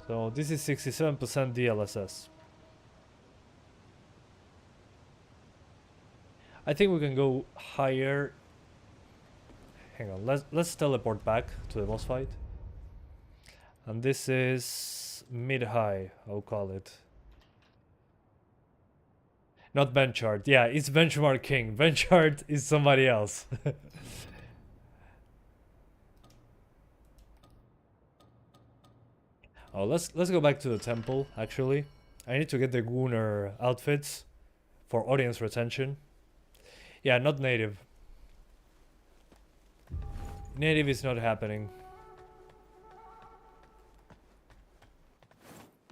So this is 67% DLSS. I think we can go higher. Hang on, let's teleport back to the boss fight. And this is mid-high, I'll call it. Not Benchart. Yeah, it's Benchmark King. Benchart is somebody else. Oh, let's go back to the temple, actually. I need to get the Gunnar outfits for audience retention. Yeah, not native. Native is not happening.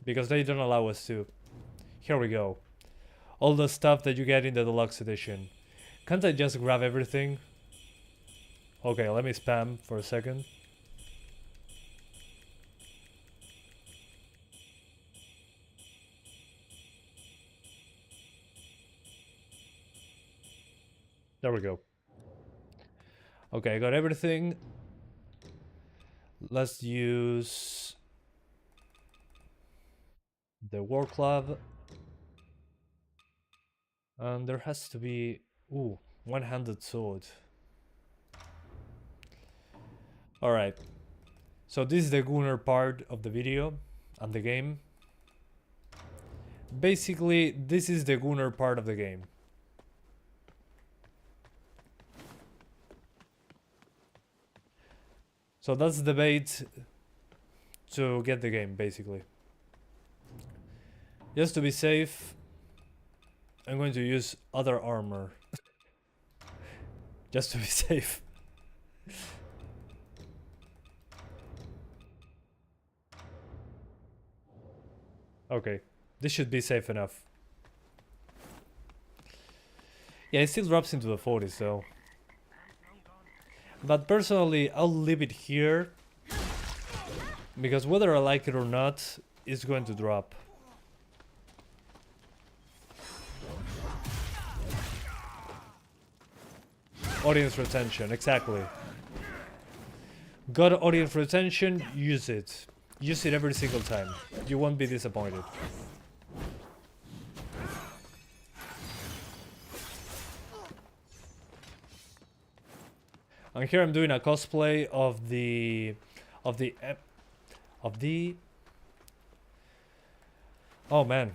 Because they don't allow us to. Here we go. All the stuff that you get in the deluxe edition. Can't I just grab everything? Okay, let me spam for a second. There we go. Okay, I got everything. Let's use the war club. And there has to be, ooh, one-handed sword. Alright. So this is the Gunnar part of the video and the game. Basically, this is the Gunnar part of the game. So that's the bait to get the game, basically. Just to be safe, I'm going to use other armor. Just to be safe. Okay, this should be safe enough. Yeah, it still drops into the 40s though. But personally, I'll leave it here. Because whether I like it or not, it's going to drop. Audience retention, exactly. Got audience retention, use it. Use it every single time. You won't be disappointed. And here I'm doing a cosplay of the oh man,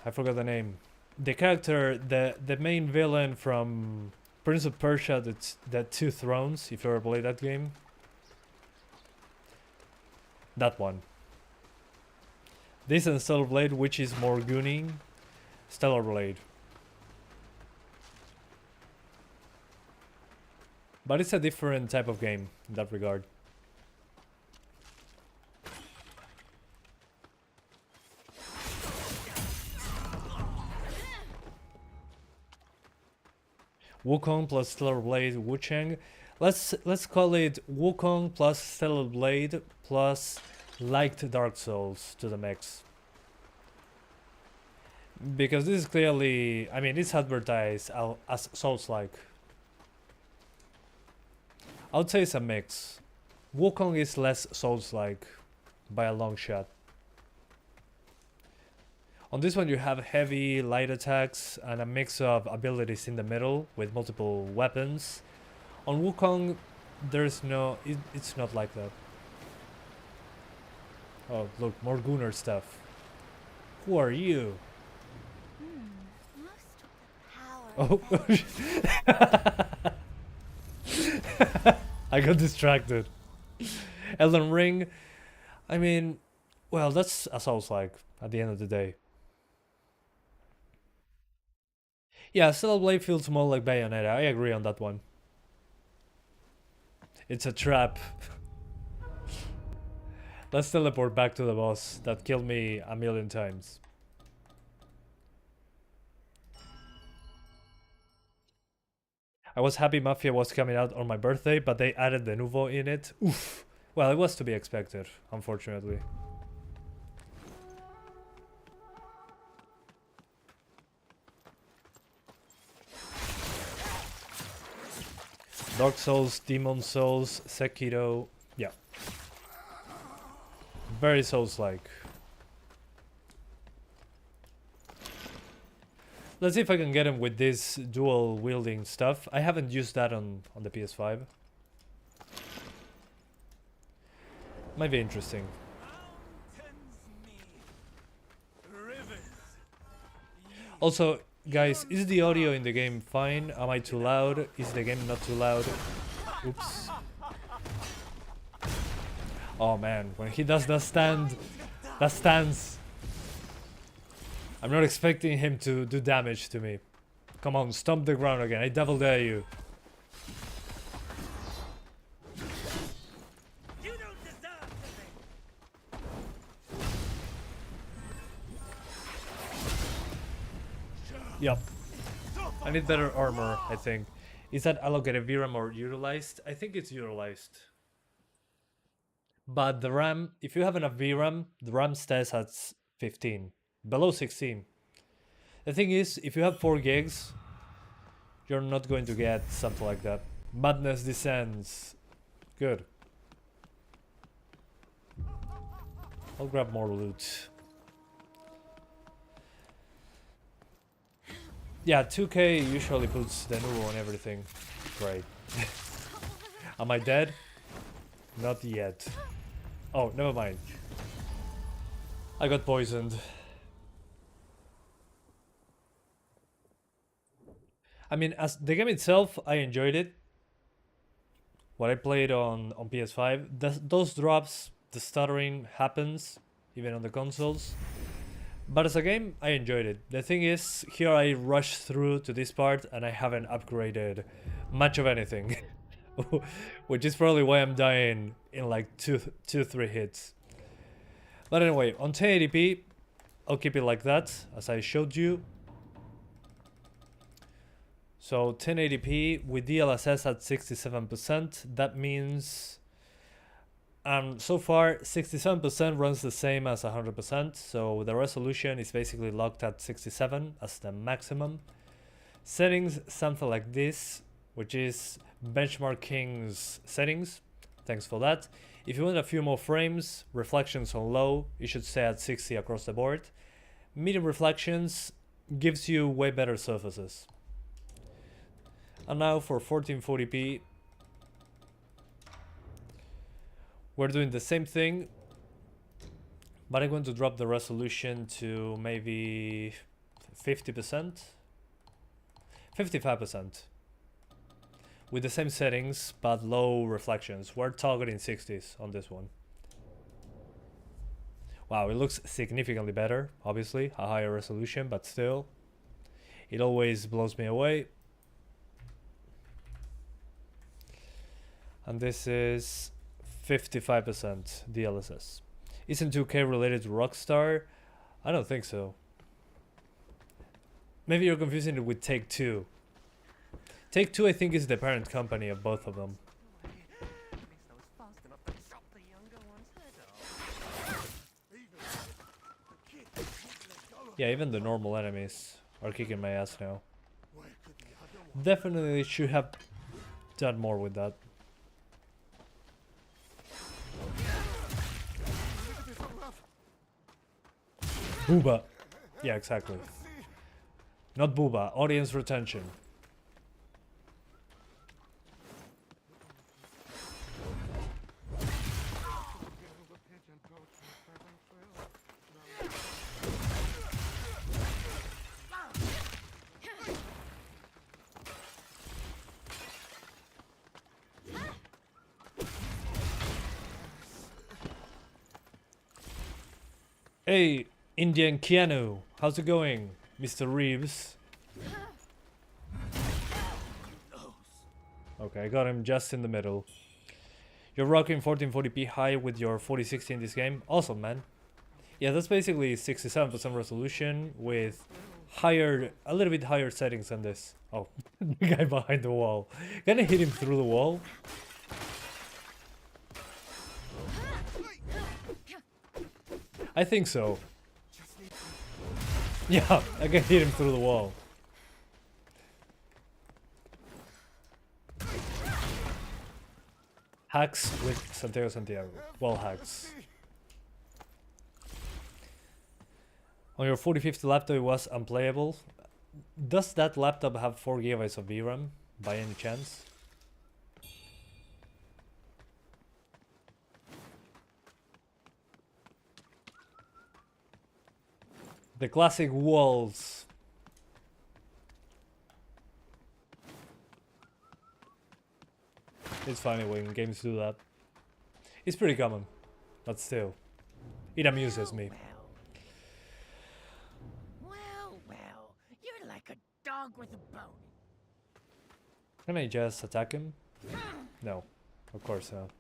I forgot the name. The character, the main villain from Prince of Persia, that Two Thrones, if you ever played that game. That one. This and Stellar Blade, which is more gooning. Stellar Blade. But it's a different type of game in that regard. Wuchang plus Stellar Blade Wuchang. Let's call it Wuchang plus Stellar Blade plus Lite Dark Souls to the mix. Because this is clearly, I mean, it's advertised as Souls-like. I would say it's a mix. Wuchang is less Souls-like by a long shot. On this one you have heavy, light attacks and a mix of abilities in the middle with multiple weapons. On Wuchang, there's no, it's not like that. Oh, look, more Gunnar stuff. Who are you? Oh, I got distracted. Elden Ring, I mean, well, that's a Souls-like at the end of the day. Yeah, Stellar Blade feels more like Bayonetta, I agree on that one. It's a trap. Let's teleport back to the boss that killed me a million times. I was happy Mafia was coming out on my birthday, but they added the Nouveau in it. Oof. Well, it was to be expected, unfortunately. Dark Souls, Demon Souls, Sekiro, yeah. Very Souls-like. Let's see if I can get him with this dual wielding stuff. I haven't used that on the PS5. Might be interesting. Also, guys, is the audio in the game fine? Am I too loud? Is the game not too loud? Oops. Oh man, when he does that stance, I'm not expecting him to do damage to me. Come on, stomp the ground again, I double dare you. You don't deserve Yep. I need better armor, I think. Is that allocated VRAM or utilized? I think it's utilized. But the RAM, if you have enough VRAM, the RAM stays at 15. Below 16. The thing is, if you have 4 gigs, you're not going to get something like that. Madness descends. Good. I'll grab more loot. Yeah, 2K usually puts the new on everything. Great. Am I dead? Not yet. Oh, never mind. I got poisoned. I mean, as the game itself, I enjoyed it. What I played on PS5, those drops, the stuttering happens, even on the consoles. But as a game, I enjoyed it. The thing is, here I rushed through to this part and I haven't upgraded much of anything. Which is probably why I'm dying in like 2-3 hits. But anyway, on 1080p, I'll keep it like that, as I showed you. So 1080p with DLSS at 67%, that means so far 67% runs the same as 100%, so the resolution is basically locked at 67 as the maximum. Settings, something like this, which is benchmarking's settings. Thanks for that. If you want a few more frames, reflections on low, you should stay at 60 across the board. Medium reflections gives you way better surfaces. And now for 1440p, we're doing the same thing, but I'm going to drop the resolution to maybe 50%, 55%. With the same settings, but low reflections. We're targeting 60s on this one. Wow, it looks significantly better, obviously, a higher resolution, but still, it always blows me away. And this is 55% DLSS. Isn't 2K related to Rockstar? I don't think so. Maybe you're confusing it with Take-Two. Take-Two, I think, is the parent company of both of them. Yeah, even the normal enemies are kicking my ass now. Definitely should have done more with that. Booba. Yeah, exactly. Not booba, audience retention. Hey, Indian Keanu, how's it going, Mr. Reeves? Okay, I got him just in the middle. You're rocking 1440p high with your 4060 in this game? Awesome, man. Yeah, that's basically 67% resolution with higher, a little bit higher settings than this. Oh, the guy behind the wall. Can I hit him through the wall? I think so. Yeah, I can hit him through the wall. Hacks with Santiago. Wall hacks. On your 4050 laptop it was unplayable. Does that laptop have 4 GB of VRAM by any chance? The classic walls. It's funny when games do that. It's pretty common, but still, it amuses me. Well, you're like a dog with a bone. Can I just attack him? No, of course not.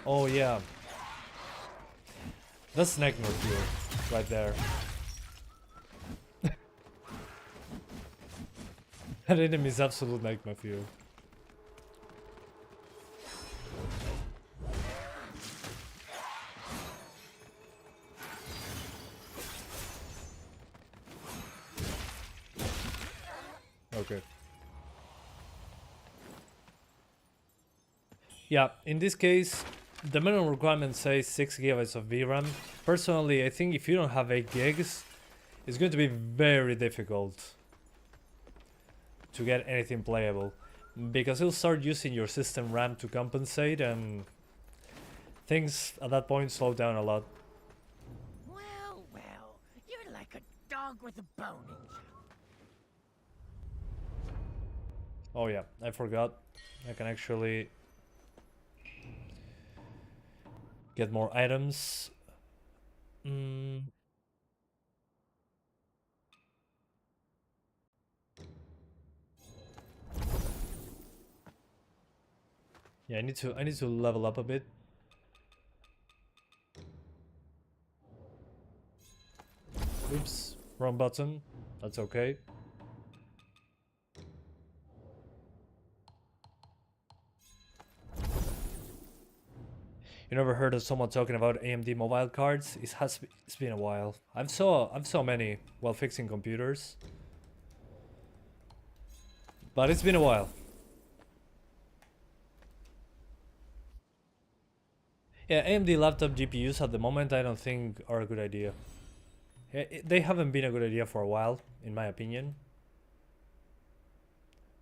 Oh yeah. That's nightmare fuel right there. That enemy is absolute nightmare fuel. Okay. Yeah, in this case, the minimum requirement says 6 GB of VRAM. Personally, I think if you don't have 8 gigs, it's going to be very difficult to get anything playable, because you'll start using your system RAM to compensate, and things at that point slow down a lot. Well, you're like a dog with a bone in you. Oh yeah, I forgot. I can actually get more items. Yeah, I need to level up a bit. Oops, wrong button. That's okay. You never heard of someone talking about AMD mobile cards? It's been a while. I've saw many while fixing computers, but it's been a while. Yeah, AMD laptop GPUs at the moment I don't think are a good idea. They haven't been a good idea for a while, in my opinion.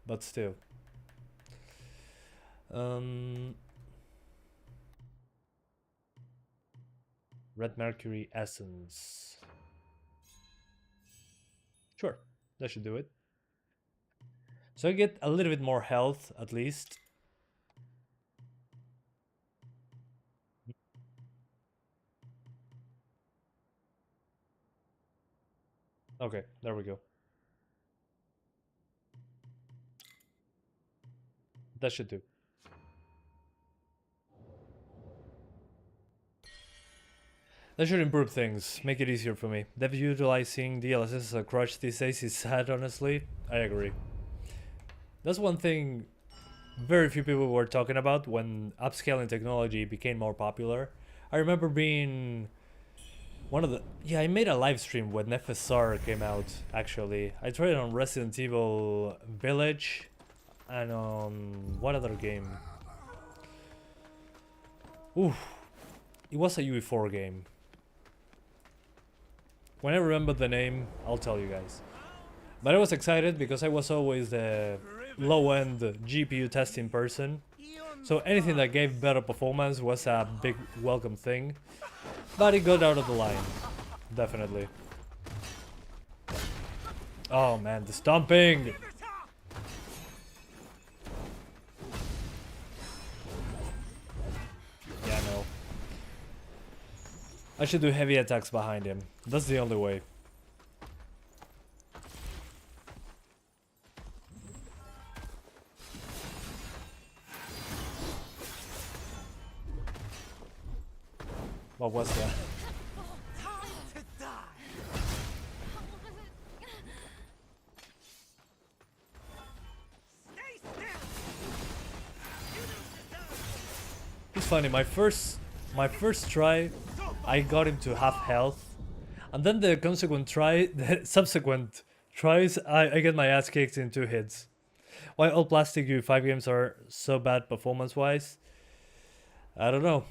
But still. Red Mercury Essence. Sure, that should do it. So I get a little bit more health, at least. Okay, there we go. That should do. That should improve things, make it easier for me. Dev utilizing DLSS as a crutch these days is sad, honestly. I agree. That's one thing very few people were talking about when upscaling technology became more popular. I remember being one of the... Yeah, I made a live stream when FSR came out, actually. I tried it on Resident Evil Village and on... what other game? Oof. It was a UE4 game. When I remember the name, I'll tell you guys. But I was excited because I was always the low-end GPU testing person. So anything that gave better performance was a big welcome thing. But it got out of the line. Definitely. Oh man, the stomping! Yeah, no. I should do heavy attacks behind him. That's the only way. What was that? It's funny, my first try I got him to half health, and then the subsequent tries I get my ass kicked in 2 hits. Why all plastic UE5 games are so bad performance wise? I don't know.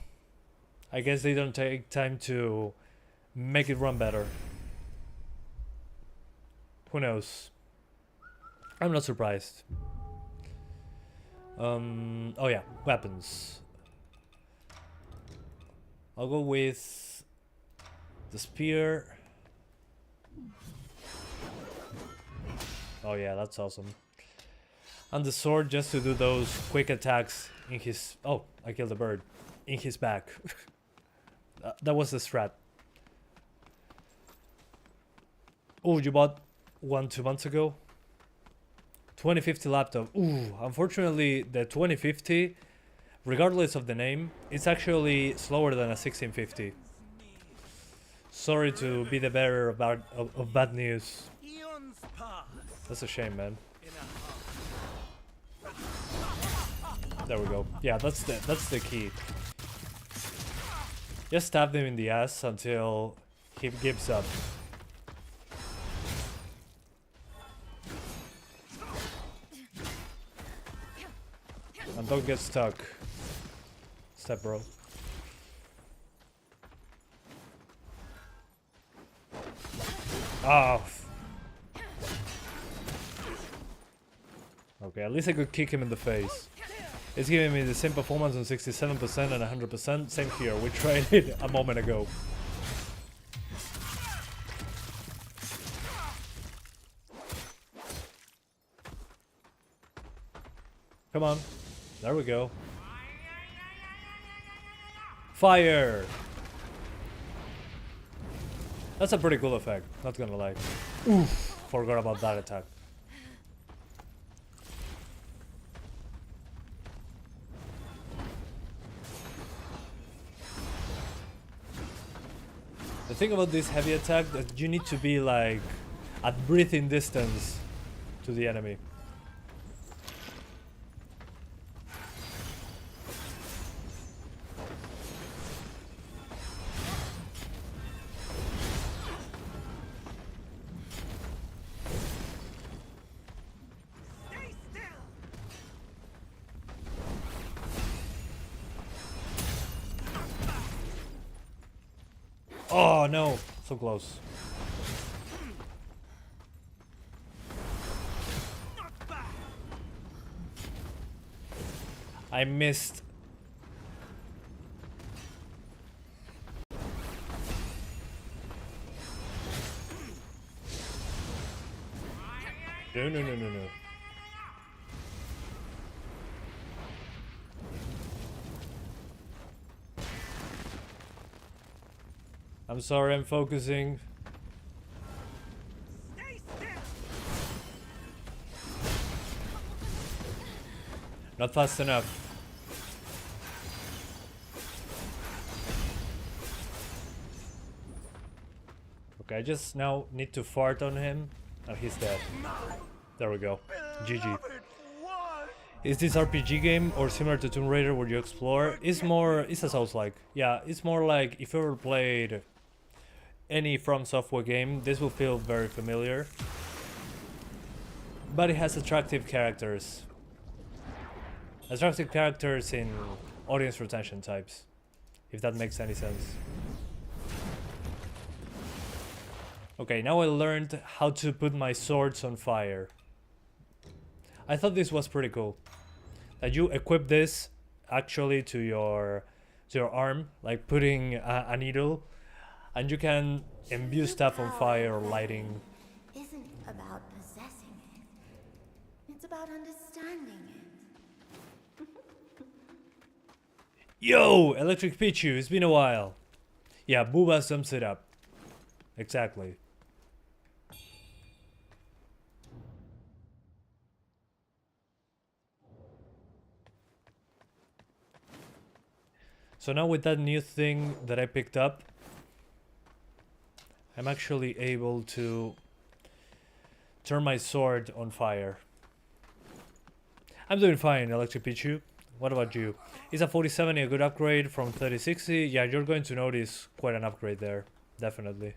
I guess they don't take time to make it run better. Who knows? I'm not surprised. Oh yeah, weapons. I'll go with the spear. Oh yeah, that's awesome. And the sword just to do those quick attacks in his... Oh, I killed a bird. In his back. That was the strat. Oh, you bought one 2 months ago? 2050 laptop. Ooh, unfortunately the 2050, regardless of the name, it's actually slower than a 1650. Sorry to be the bearer of bad news. That's a shame, man. There we go. Yeah, that's the key. Just stab him in the ass until he gives up. And don't get stuck. Step bro. Ah. Okay, at least I could kick him in the face. It's giving me the same performance on 67% and 100%. Same here, we tried it a moment ago. Come on. There we go. Fire! That's a pretty cool effect, not gonna lie. Oof, forgot about that attack. The thing about this heavy attack that you need to be like at breathing distance to the enemy. Oh no, so close. I missed. No, no, no, no, no. I'm sorry, I'm focusing. Not fast enough. Okay, I just now need to fart on him and he's dead. There we go. GG. Is this RPG game or similar to Tomb Raider where you explore? It's a Souls-like. Yeah, it's more like if you ever played any From Software game, this will feel very familiar. But it has attractive characters. Attractive characters in audience retention types, if that makes any sense. Okay, now I learned how to put my swords on fire. I thought this was pretty cool. That you equip this actually to your arm, like putting a needle, and you can imbue stuff on fire or lighting. Isn't about possessing it. It's about understanding it. Yo, Electric Pichu, it's been a while. Yeah, Booba sums it up. Exactly. So now with that new thing that I picked up, I'm actually able to turn my sword on fire. I'm doing fine, Electric Pichu. What about you? Is a 4070 a good upgrade from 3060? Yeah, you're going to notice quite an upgrade there, definitely.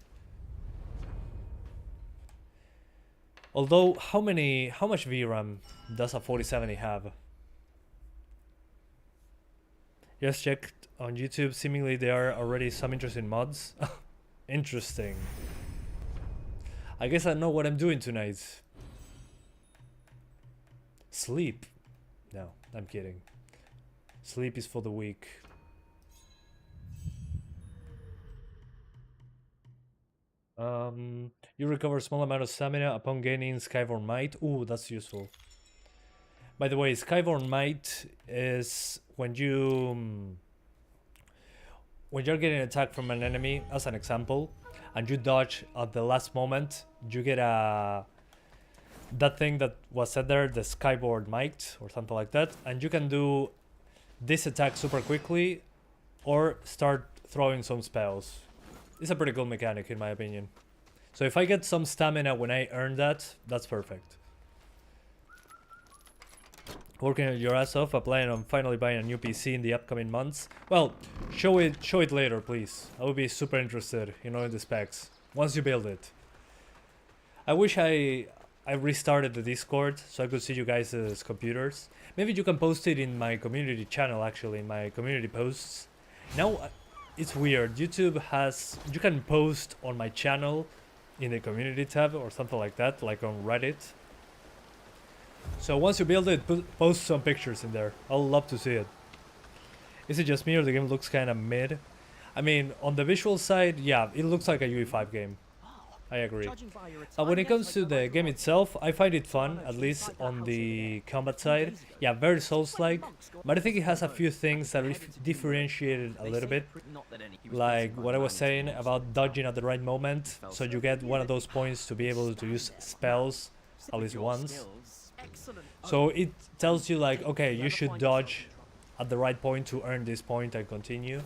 Although, how much VRAM does a 4070 have? Just checked on YouTube, seemingly there are already some interesting mods. Interesting. I guess I know what I'm doing tonight. Sleep. No, I'm kidding. Sleep is for the weak. You recover a small amount of stamina upon gaining Skyborn Might. Ooh, that's useful. By the way, Skyborn Might is when you're getting attacked from an enemy, as an example, and you dodge at the last moment, you get that thing that was said there, the Skyborn Might or something like that, and you can do this attack super quickly or start throwing some spells. It's a pretty cool mechanic in my opinion. So if I get some stamina when I earn that, that's perfect. Working your ass off, applying on finally buying a new PC in the upcoming months. Well, show it later, please. I would be super interested in knowing the specs once you build it. I wish I restarted the Discord so I could see you guys' computers. Maybe you can post it in my community channel, actually, in my community posts. Now, it's weird. YouTube has... You can post on my channel in the community tab or something like that, like on Reddit. So once you build it, post some pictures in there. I'll love to see it. Is it just me or the game looks kind of mid? I mean, on the visual side, yeah, it looks like a UE5 game. I agree. When it comes to the game itself, I find it fun, at least on the combat side. Yeah, very Souls-like, but I think it has a few things that differentiate it a little bit. Like what I was saying about dodging at the right moment, so you get one of those points to be able to use spells at least once. So it tells you like, okay, you should dodge at the right point to earn this point and continue.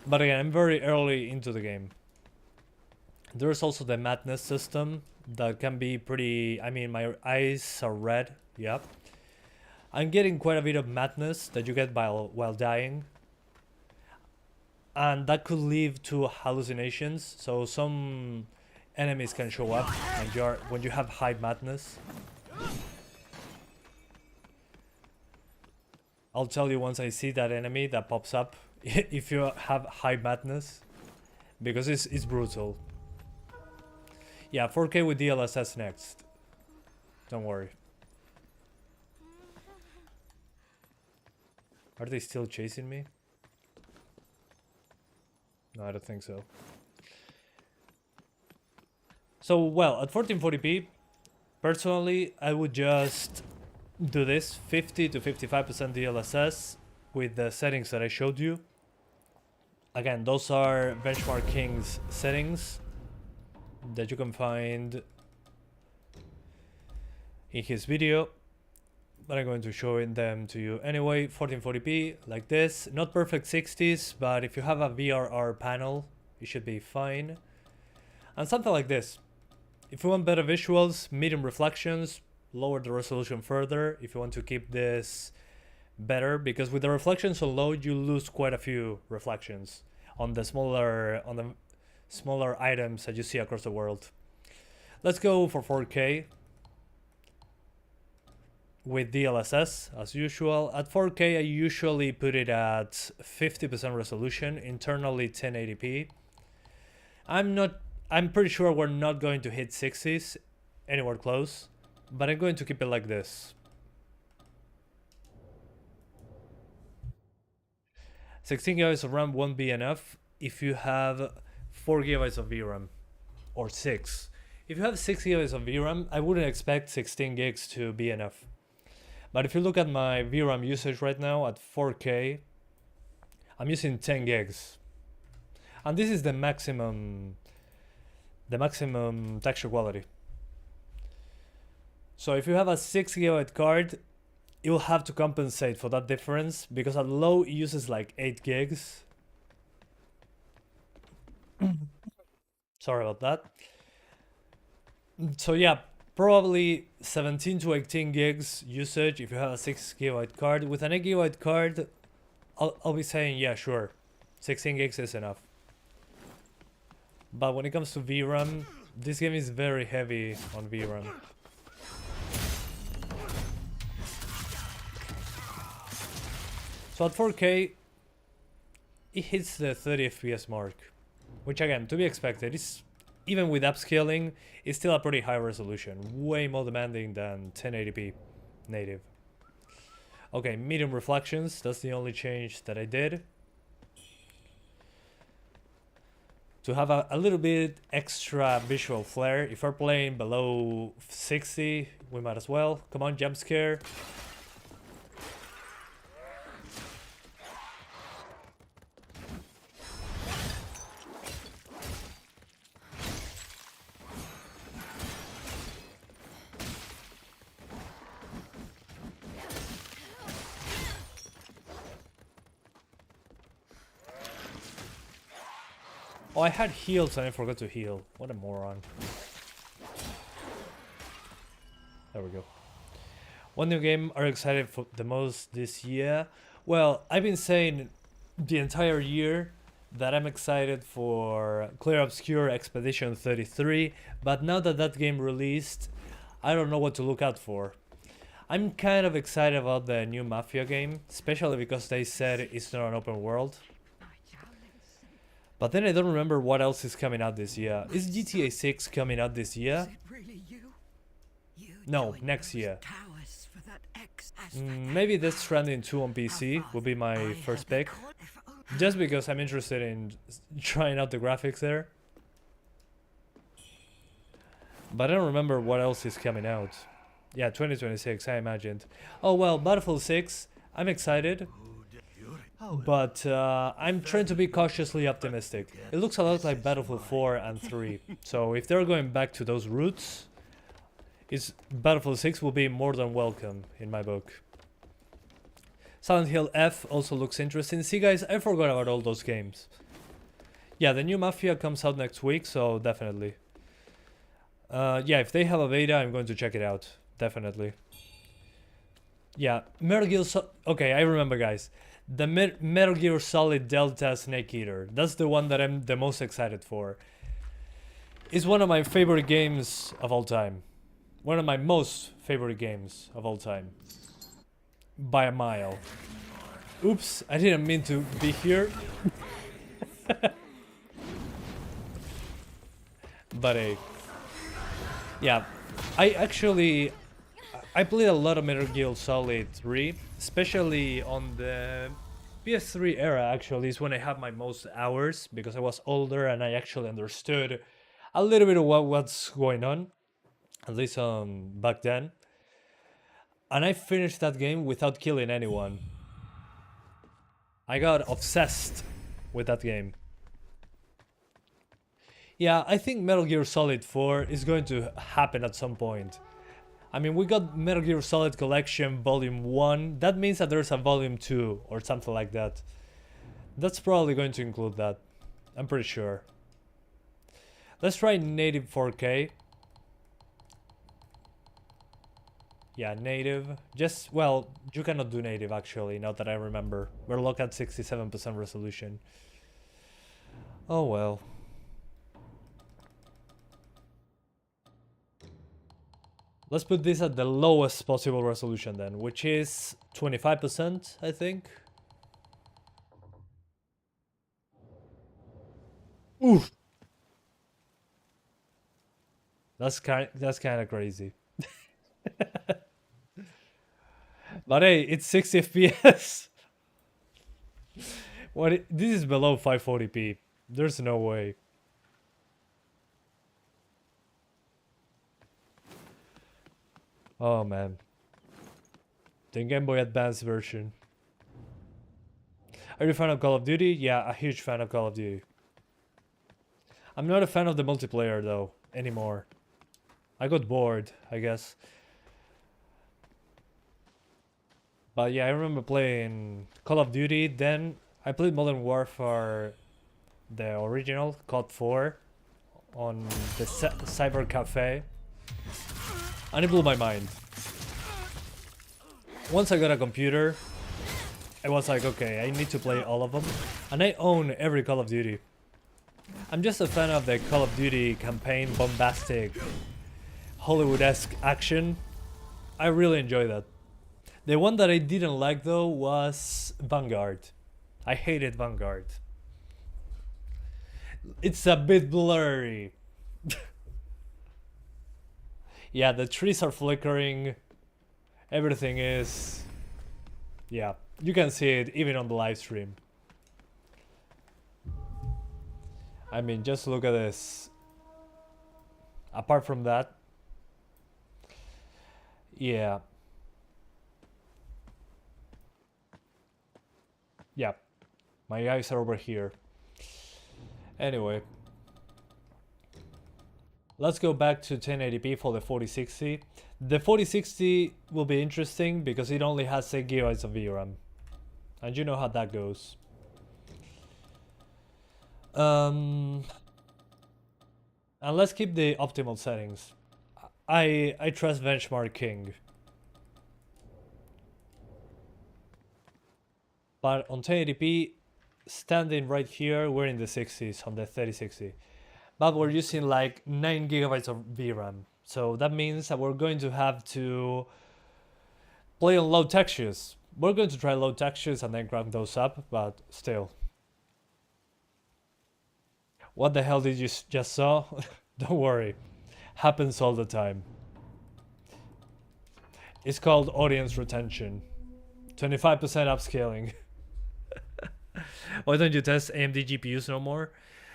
But again, I'm very early into the game. There's also the madness system that can be pretty... I mean, my eyes are red, yep. I'm getting quite a bit of madness that you get while dying. And that could lead to hallucinations. So some enemies can show up when you have high madness. I'll tell you once I see that enemy that pops up if you have high madness. because it's brutal. Yeah, 4K with DLSS next. Don't worry. Are they still chasing me? No, I don't think so. So, well, at 1440p, personally, I would just do this 50 to 55% DLSS with the settings that I showed you. Again, those are Benchmark King's settings that you can find in his video, but I'm going to show them to you anyway. 1440p like this, not perfect 60s, but if you have a VRR panel, it should be fine. And something like this. If you want better visuals, medium reflections, lower the resolution further if you want to keep this better, because with the reflections on low you lose quite a few reflections on the smaller items that you see across the world. Let's go for 4K with DLSS as usual. At 4K I usually put it at 50% resolution, internally 1080p. I'm pretty sure we're not going to hit 60s anywhere close, but I'm going to keep it like this. 16 GB of RAM won't be enough if you have 4 GB of VRAM, or 6. If you have 6 GB of VRAM, I wouldn't expect 16 gigs to be enough. But if you look at my VRAM usage right now at 4K, I'm using 10 gigs. And this is the maximum texture quality. So if you have a 6 GB card, you'll have to compensate for that difference, because at low it uses like 8 gigs. Sorry about that. So yeah, probably 17 to 18 gigs usage if you have a 6 GB card. With an 8 GB card, I'll be saying, yeah, sure, 16 gigs is enough. But when it comes to VRAM, this game is very heavy on VRAM. So at 4K, it hits the 30 FPS mark, which again, to be expected. Is even with upscaling, it's still a pretty high resolution, way more demanding than 1080p native. Okay, medium reflections, that's the only change that I did. To have a little bit extra visual flair. If we're playing below 60, we might as well. Come on, jump scare. Oh, I had heals and I forgot to heal. What a moron. There we go. What new game are you excited for the most this year? Well, I've been saying the entire year that I'm excited for Clear Obscure Expedition 33, but now that that game released, I don't know what to look out for. I'm kind of excited about the new Mafia game, especially because they said it's not an open world. But then I don't remember what else is coming out this year. Is GTA 6 coming out this year? No, next year. Maybe Death Stranding 2 on PC would be my first pick. Just because I'm interested in trying out the graphics there. But I don't remember what else is coming out. Yeah, 2026, I imagined. Oh well, Battlefield 6, I'm excited. But I'm trying to be cautiously optimistic. It looks a lot like Battlefield 4 and 3. So if they're going back to those roots, Battlefield 6 will be more than welcome in my book. Silent Hill F also looks interesting. See guys, I forgot about all those games. Yeah, the new Mafia comes out next week, so definitely. Yeah, if they have a beta, I'm going to check it out. Definitely. Yeah, Metal Gear okay, I remember guys. The Metal Gear Solid Delta Snake Eater. That's the one that I'm the most excited for. It's one of my favorite games of all time. One of my most favorite games of all time. By a mile. Oops, I didn't mean to be here. But yeah, I played a lot of Metal Gear Solid 3, especially on the PS3 era. Actually, is when I had my most hours because I was older and I actually understood a little bit of what's going on, at least back then. And I finished that game without killing anyone. I got obsessed with that game. Yeah, I think Metal Gear Solid 4 is going to happen at some point. I mean, we got Metal Gear Solid Collection Volume 1. That means that there's a Volume 2 or something like that. That's probably going to include that. I'm pretty sure. Let's try native 4K. Yeah, native. Just, well, you cannot do native actually, now that I remember. We're locked at 67% resolution. Oh well. Let's put this at the lowest possible resolution then, which is 25%, I think. Oof. That's kind of crazy. But hey, it's 60 FPS. This is below 540p. There's no way. Oh man. The Game Boy Advance version. Are you a fan of Call of Duty? Yeah, a huge fan of Call of Duty. I'm not a fan of the multiplayer though, anymore. I got bored, I guess. But yeah, I remember playing Call of Duty. Then I played Modern Warfare, the original, COD 4, on the Cyber Cafe. And it blew my mind. Once I got a computer, I was like, okay, I need to play all of them. And I own every Call of Duty. I'm just a fan of the Call of Duty campaign, bombastic, Hollywood-esque action. I really enjoy that. The one that I didn't like though was Vanguard. I hated Vanguard. It's a bit blurry. Yeah, the trees are flickering. Everything is... Yeah, you can see it even on the live stream. I mean, just look at this. Apart from that... Yeah. Yeah, my eyes are over here. Anyway, let's go back to 1080p for the 4060. The 4060 will be interesting because it only has 8 GB of VRAM, and you know how that goes. And let's keep the optimal settings. I trust Benchmark King. But on 1080p, standing right here, we're in the 60s on the 3060. But we're using like 9 GB of VRAM. So that means that we're going to have to play on low textures. We're going to try low textures and then crank those up, but still. What the hell did you just saw? Don't worry. Happens all the time. It's called audience retention. 25% upscaling. Why don't you test AMD GPUs no more?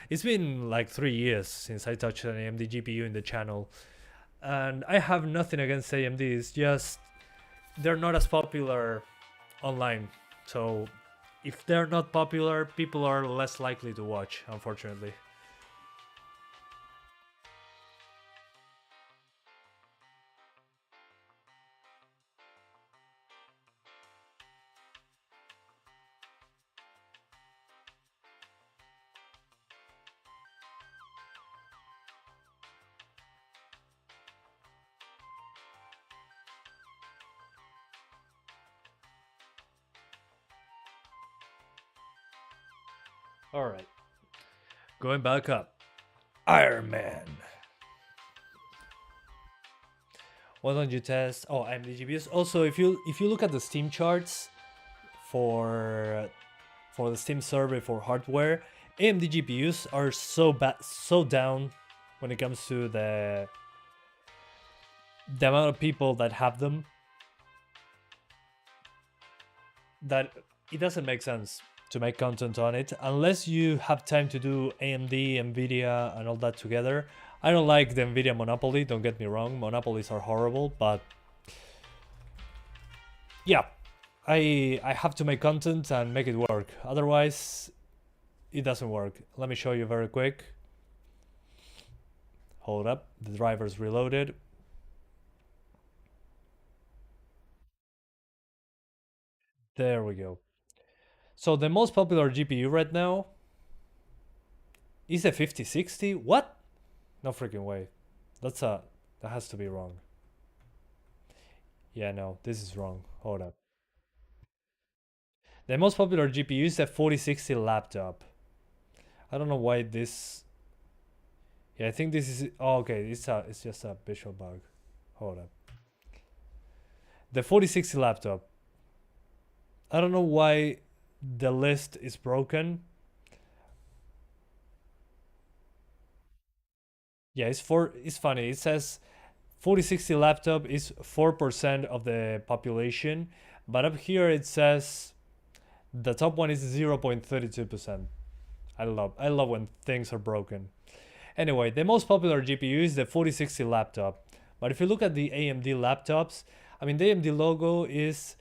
It's been like 3 years since I touched an AMD GPU in the channel. And I have nothing against AMD, it's just they're not as popular online. So if they're not popular, people are less likely to watch, unfortunately. Alright. Going back up. Iron Man. Why don't you test? Oh, AMD GPUs. Also, if you look at the Steam charts for the Steam survey for hardware, AMD GPUs are so down when it comes to the amount of people that have them, that it doesn't make sense to make content on it unless you have time to do AMD, Nvidia, and all that together. I don't like the Nvidia monopoly, don't get me wrong, monopolies are horrible, but yeah, I have to make content and make it work, otherwise it doesn't work. Let me show you very quick. Hold up, the driver's reloaded. There we go. So the most popular GPU right now is a 5060. What? No freaking way. That has to be wrong. Yeah, no, this is wrong. Hold up. The most popular GPU is a 4060 laptop. I don't know why this. Yeah, I think this is. Oh, okay. It's just a visual bug. Hold up. The 4060 laptop. I don't know why the list is broken. Yeah, it's funny. It says 4060 laptop is 4% of the population, but up here it says the top one is 0.32%. I love when things are broken. Anyway, the most popular GPU is the 4060 laptop. But if you look at the AMD laptops, I mean, the AMD logo is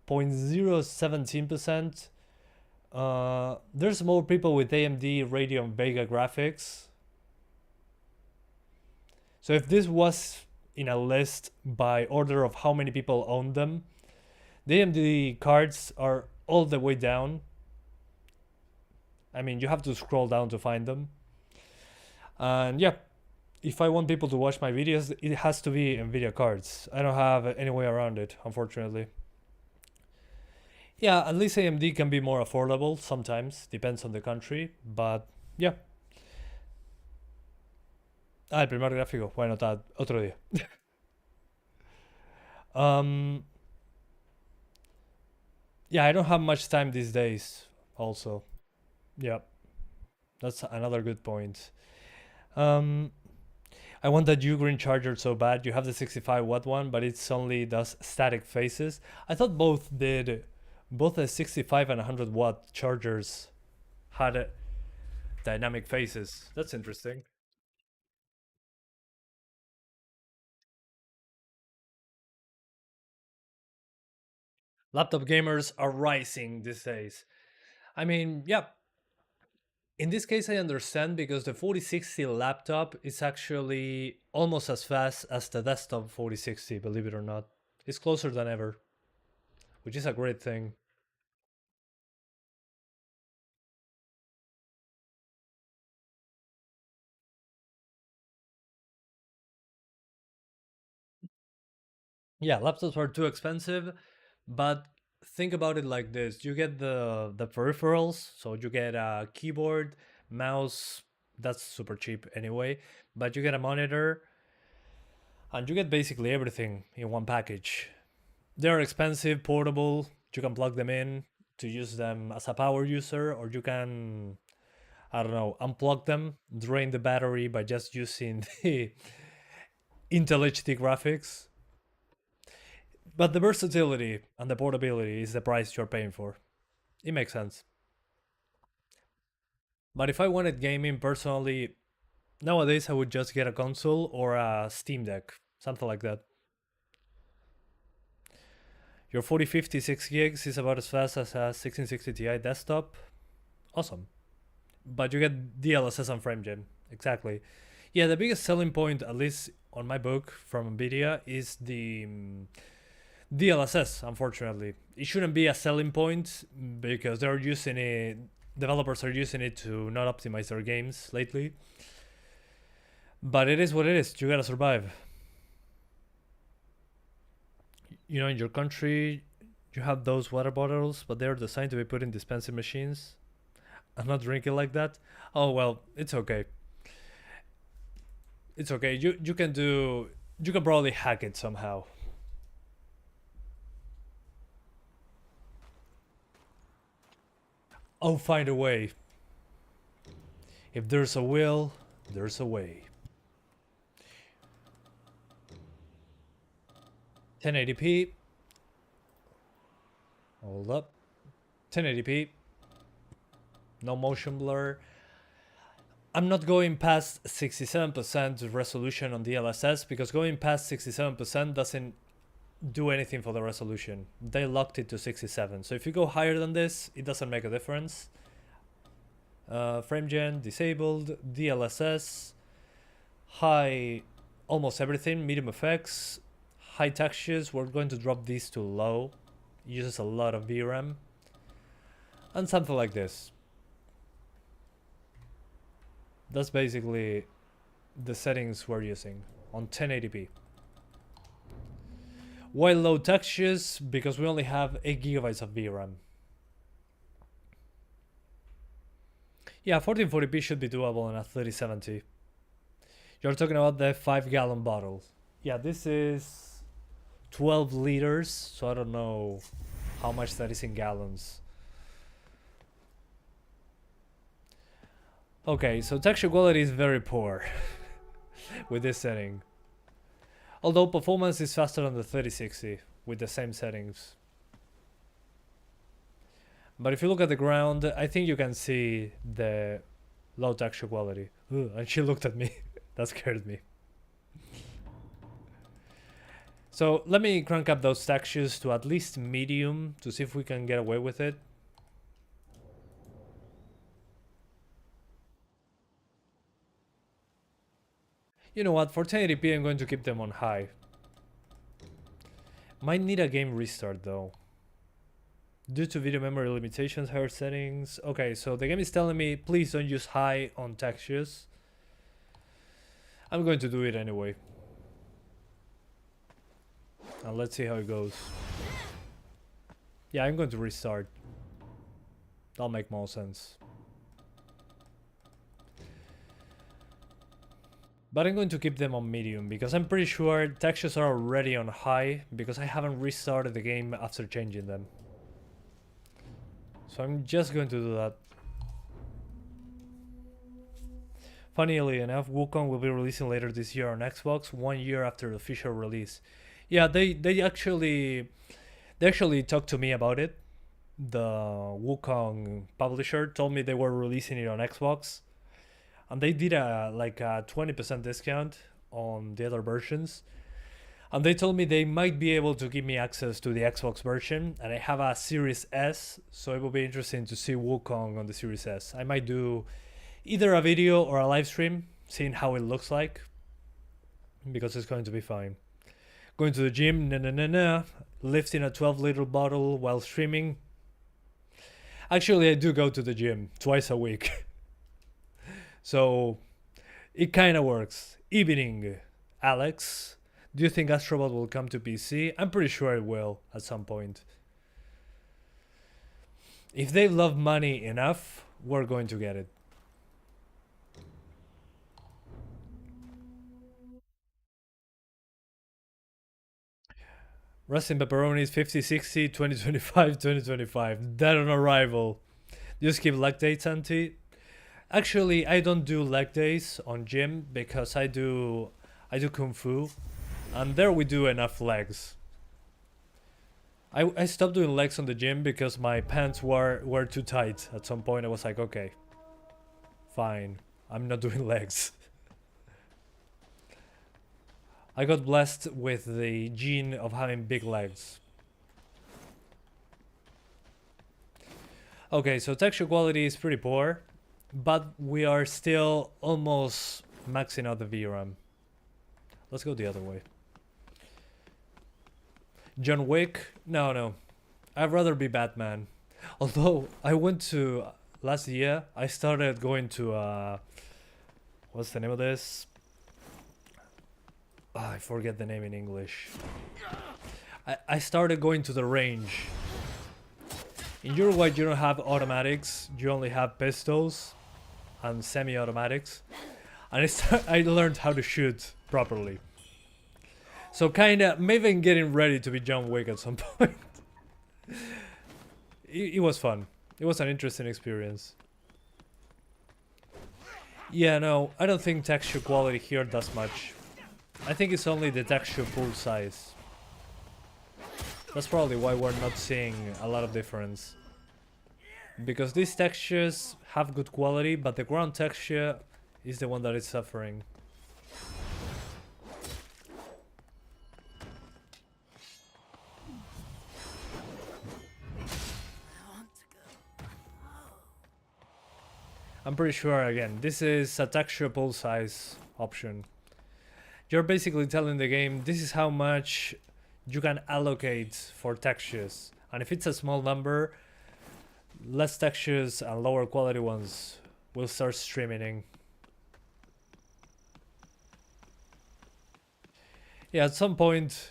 0.017%. There's more people with AMD Radeon Vega graphics. So if this was in a list by order of how many people own them, the AMD cards are all the way down. I mean, you have to scroll down to find them. And yeah, if I want people to watch my videos, it has to be Nvidia cards. I don't have any way around it, unfortunately. Yeah, at least AMD can be more affordable sometimes, depends on the country, but yeah. El primer gráfico, bueno, está otro día. Yeah, I don't have much time these days, also. Yeah, that's another good point. I want that UGREEN charger so bad. You have the 65-watt one, but it only does static phases. I thought both the 65 and 100-watt chargers had dynamic phases. That's interesting. Laptop gamers are rising these days. I mean, yeah. In this case, I understand because the 4060 laptop is actually almost as fast as the desktop 4060, believe it or not. It's closer than ever, which is a great thing. Yeah, laptops are too expensive, but think about it like this. You get the peripherals, so you get a keyboard, mouse, that's super cheap anyway, but you get a monitor, and you get basically everything in one package. They're expensive, portable, you can plug them in to use them as a power user, or you can, I don't know, unplug them, drain the battery by just using the Intel HD graphics. But the versatility and the portability is the price you're paying for. It makes sense. But if I wanted gaming personally, nowadays I would just get a console or a Steam Deck, something like that. Your 4050 6 gigs is about as fast as a 1660 Ti desktop. Awesome. But you get DLSS and FrameGen. Exactly. Yeah, the biggest selling point, at least on my book from Nvidia, is the DLSS, unfortunately. It shouldn't be a selling point because they're using it, developers are using it to not optimize their games lately. But it is what it is. You gotta survive. You know, in your country, you have those water bottles, but they're designed to be put in dispensing machines. I'm not drinking like that. Oh well, it's okay. It's okay. You can probably hack it somehow. I'll find a way. If there's a will, there's a way. 1080p. Hold up. 1080p. No motion blur. I'm not going past 67% resolution on DLSS because going past 67% doesn't do anything for the resolution. They locked it to 67. So if you go higher than this, it doesn't make a difference. Frame gen disabled, DLSS, high almost everything, medium effects, high textures. We're going to drop these to low. Uses a lot of VRAM. And something like this. That's basically the settings we're using on 1080p. Why low textures? Because we only have 8 GB of VRAM. Yeah, 1440p should be doable on a 3070. You're talking about the 5-gallon bottle. Yeah, this is 12 liters, so I don't know how much that is in gallons. Okay, so texture quality is very poor with this setting. Although performance is faster on the 3060 with the same settings. But if you look at the ground, I think you can see the low texture quality. Ugh, and she looked at me. That scared me. So let me crank up those textures to at least medium to see if we can get away with it. You know what, for 1080p I'm going to keep them on high. Might need a game restart though. Due to video memory limitations, higher settings. Okay, so the game is telling me please don't use high on textures. I'm going to do it anyway. And let's see how it goes. Yeah, I'm going to restart. That'll make more sense. But I'm going to keep them on medium because I'm pretty sure textures are already on high because I haven't restarted the game after changing them. So I'm just going to do that. Funnily enough, Wuchang will be releasing later this year on Xbox, 1 year after the official release. Yeah, they actually talked to me about it. The Wuchang publisher told me they were releasing it on Xbox. And they did a 20% discount on the other versions. And they told me they might be able to give me access to the Xbox version. And I have a Series S, so it will be interesting to see Wuchang on the Series S. I might do either a video or a live stream, seeing how it looks like. Because it's going to be fine. Going to the gym, lifting a 12-liter bottle while streaming. Actually, I do go to the gym twice a week. So, it kind of works. Evening, Alex. Do you think Astrobot will come to PC? I'm pretty sure it will at some point. If they love money enough, we're going to get it. Rustin Pepperonis 5060 2025 2025. Dead on arrival. Just keep leg dates, Auntie. Actually, I don't do leg days on gym because I do Kung Fu. And there we do enough legs. I stopped doing legs on the gym because my pants were too tight. At some point I was like, okay, fine, I'm not doing legs. I got blessed with the gene of having big legs. Okay, so texture quality is pretty poor, but we are still almost maxing out the VRAM. Let's go the other way. John Wick? No. I'd rather be Batman. Although, I went to... Last year, I started going to... what's the name of this? I forget the name in English. I started going to the range. In Uruguay, you don't have automatics. You only have pistols and semi-automatics. And I learned how to shoot properly. So kinda, maybe I'm getting ready to be John Wick at some point. It was fun. It was an interesting experience. Yeah, no, I don't think texture quality here does much. I think it's only the texture pool size. That's probably why we're not seeing a lot of difference. Because these textures have good quality, but the ground texture is the one that is suffering. I'm pretty sure, again, this is a texture pool size option. You're basically telling the game this is how much you can allocate for textures. And if it's a small number, less textures and lower quality ones will start streaming. Yeah, at some point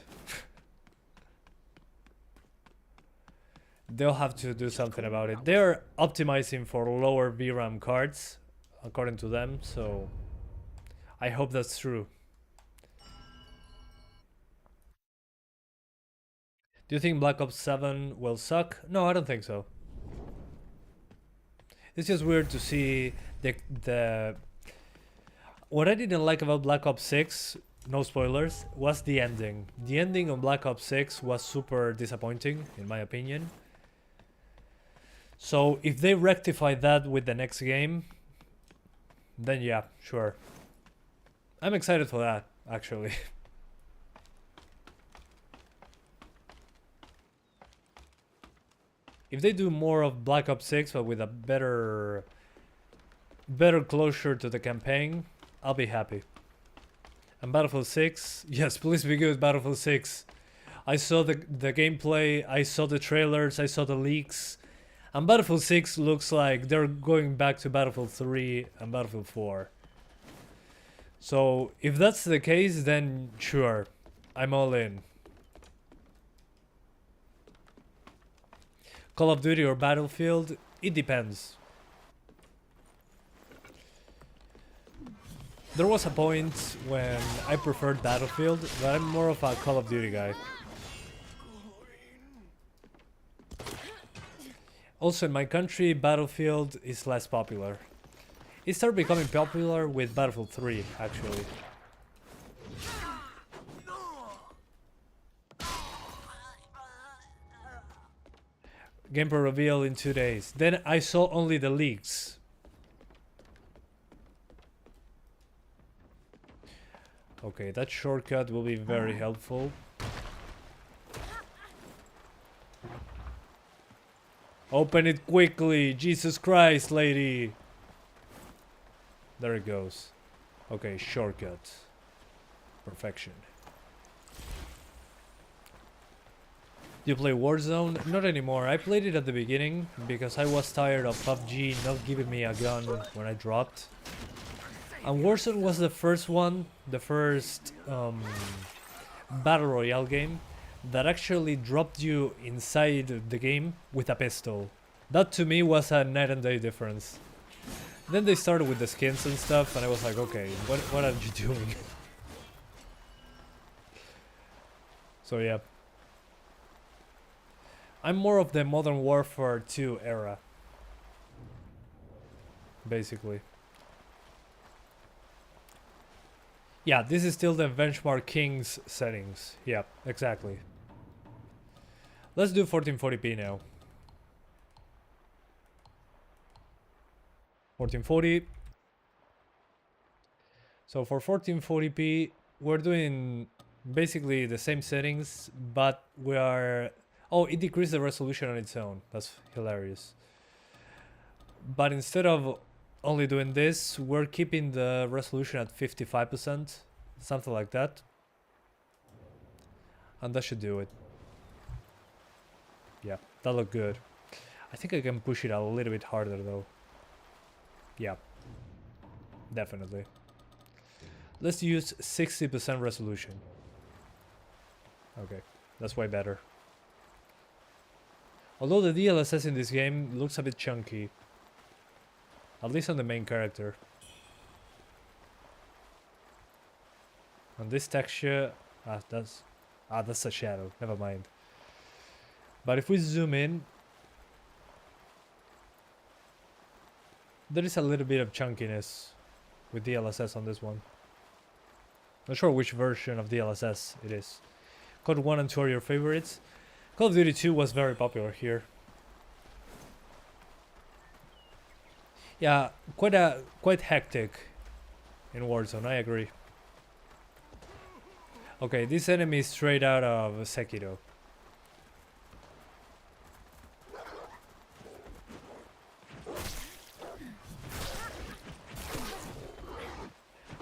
they'll have to do something about it. They're optimizing for lower VRAM cards, according to them, so I hope that's true. Do you think Black Ops 7 will suck? No, I don't think so. It's just weird to see the... What I didn't like about Black Ops 6, no spoilers, was the ending. The ending of Black Ops 6 was super disappointing, in my opinion. So if they rectify that with the next game, then yeah, sure. I'm excited for that, actually. If they do more of Black Ops 6 but with a better closure to the campaign, I'll be happy. And Battlefield 6, yes, please be good, Battlefield 6. I saw the gameplay, I saw the trailers, I saw the leaks. And Battlefield 6 looks like they're going back to Battlefield 3 and Battlefield 4. So if that's the case, then sure, I'm all in. Call of Duty or Battlefield, it depends. There was a point when I preferred Battlefield, but I'm more of a Call of Duty guy. Also in my country, Battlefield is less popular. It started becoming popular with Battlefield 3, actually. Gameplay reveal in 2 days. Then I saw only the leaks. Okay, that shortcut will be very helpful. Open it quickly, Jesus Christ, lady. There it goes. Okay, shortcut. Perfection. Do you play Warzone? Not anymore. I played it at the beginning because I was tired of PUBG not giving me a gun when I dropped. And Warzone was the first one, the first Battle Royale game that actually dropped you inside the game with a pistol. That to me was a night and day difference. Then they started with the skins and stuff and I was like, okay, what are you doing? So yeah. I'm more of the Modern Warfare 2 era. Basically. Yeah, this is still the Benchmark Kings settings. Yeah, exactly. Let's do 1440p now. 1440. So for 1440p, we're doing basically the same settings, but we are... Oh, it decreased the resolution on its own. That's hilarious. But instead of only doing this, we're keeping the resolution at 55%, something like that. And that should do it. Yeah, that looked good. I think I can push it a little bit harder though. Yeah, definitely. Let's use 60% resolution. Okay, that's way better. Although the DLSS in this game looks a bit chunky. At least on the main character. On this texture... that's a shadow, never mind. But if we zoom in... there is a little bit of chunkiness with DLSS on this one. Not sure which version of DLSS it is. Code 1 and 2 are your favorites. Call of Duty 2 was very popular here. Yeah, quite hectic in Warzone, I agree. Okay, this enemy is straight out of Sekiro.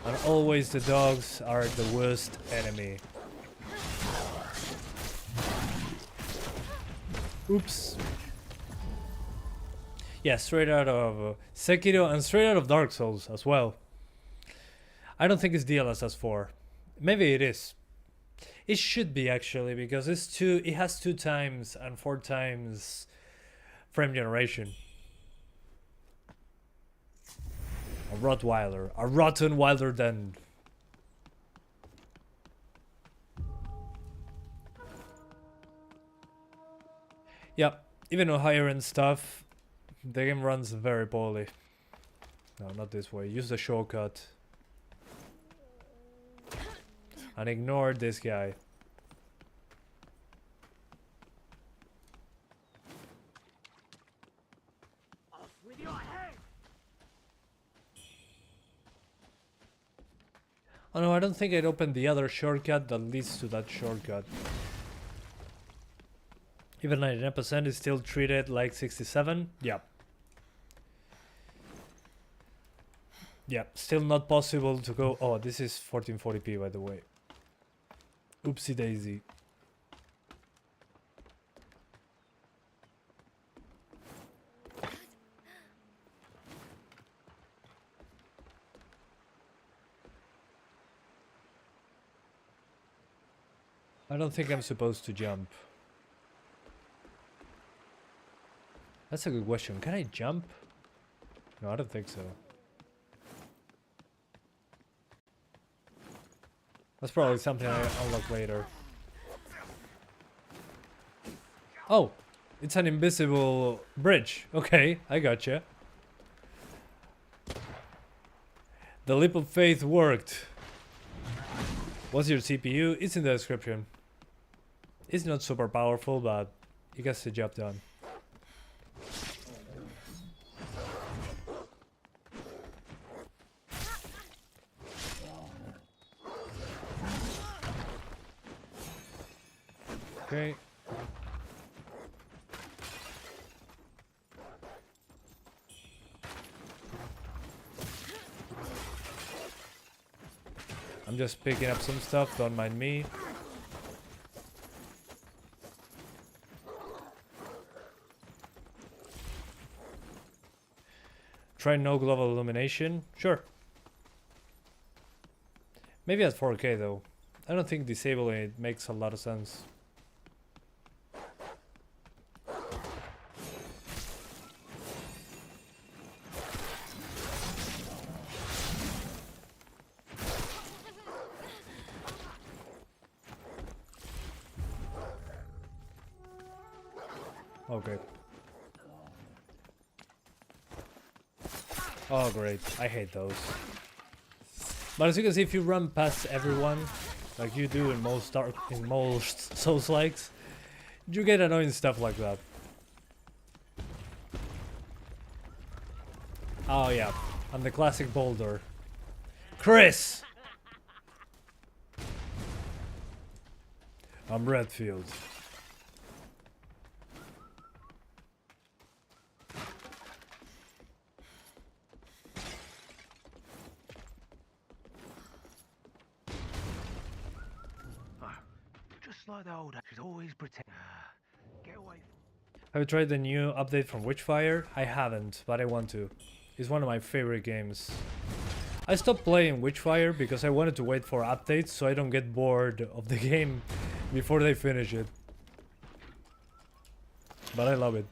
And always the dogs are the worst enemy. Oops. Yeah, straight out of Sekiro and straight out of Dark Souls as well. I don't think it's DLSS 4. Maybe it is. It should be actually, because it has 2 times and 4 times frame generation. A Rottweiler. A rotten wilder than. Yep, even on higher end stuff, the game runs very poorly. No, not this way. Use the shortcut. And ignore this guy. Off with your head! Oh no, I don't think I'd opened the other shortcut that leads to that shortcut. Even 99% is still treated like 67. Yep. Yep, still not possible to go. Oh, this is 1440p by the way. Oopsie daisy. I don't think I'm supposed to jump. That's a good question. Can I jump? No, I don't think so. That's probably something I unlock later. Oh, it's an invisible bridge. Okay, I gotcha. The leap of faith worked. What's your CPU? It's in the description. It's not super powerful, but it gets the job done. Okay. I'm just picking up some stuff, don't mind me. Try no global illumination? Sure. Maybe at 4K though. I don't think disabling it makes a lot of sense. Okay. Oh great, I hate those. But as you can see, if you run past everyone, like you do in most Souls-likes, you get annoying stuff like that. Oh yeah, and the classic boulder. Chris! I'm Redfield. Like the old should always pretend. Get away. Have you tried the new update from Witchfire? I haven't, but I want to. It's one of my favorite games. I stopped playing Witchfire because I wanted to wait for updates so I don't get bored of the game before they finish it. But I love it.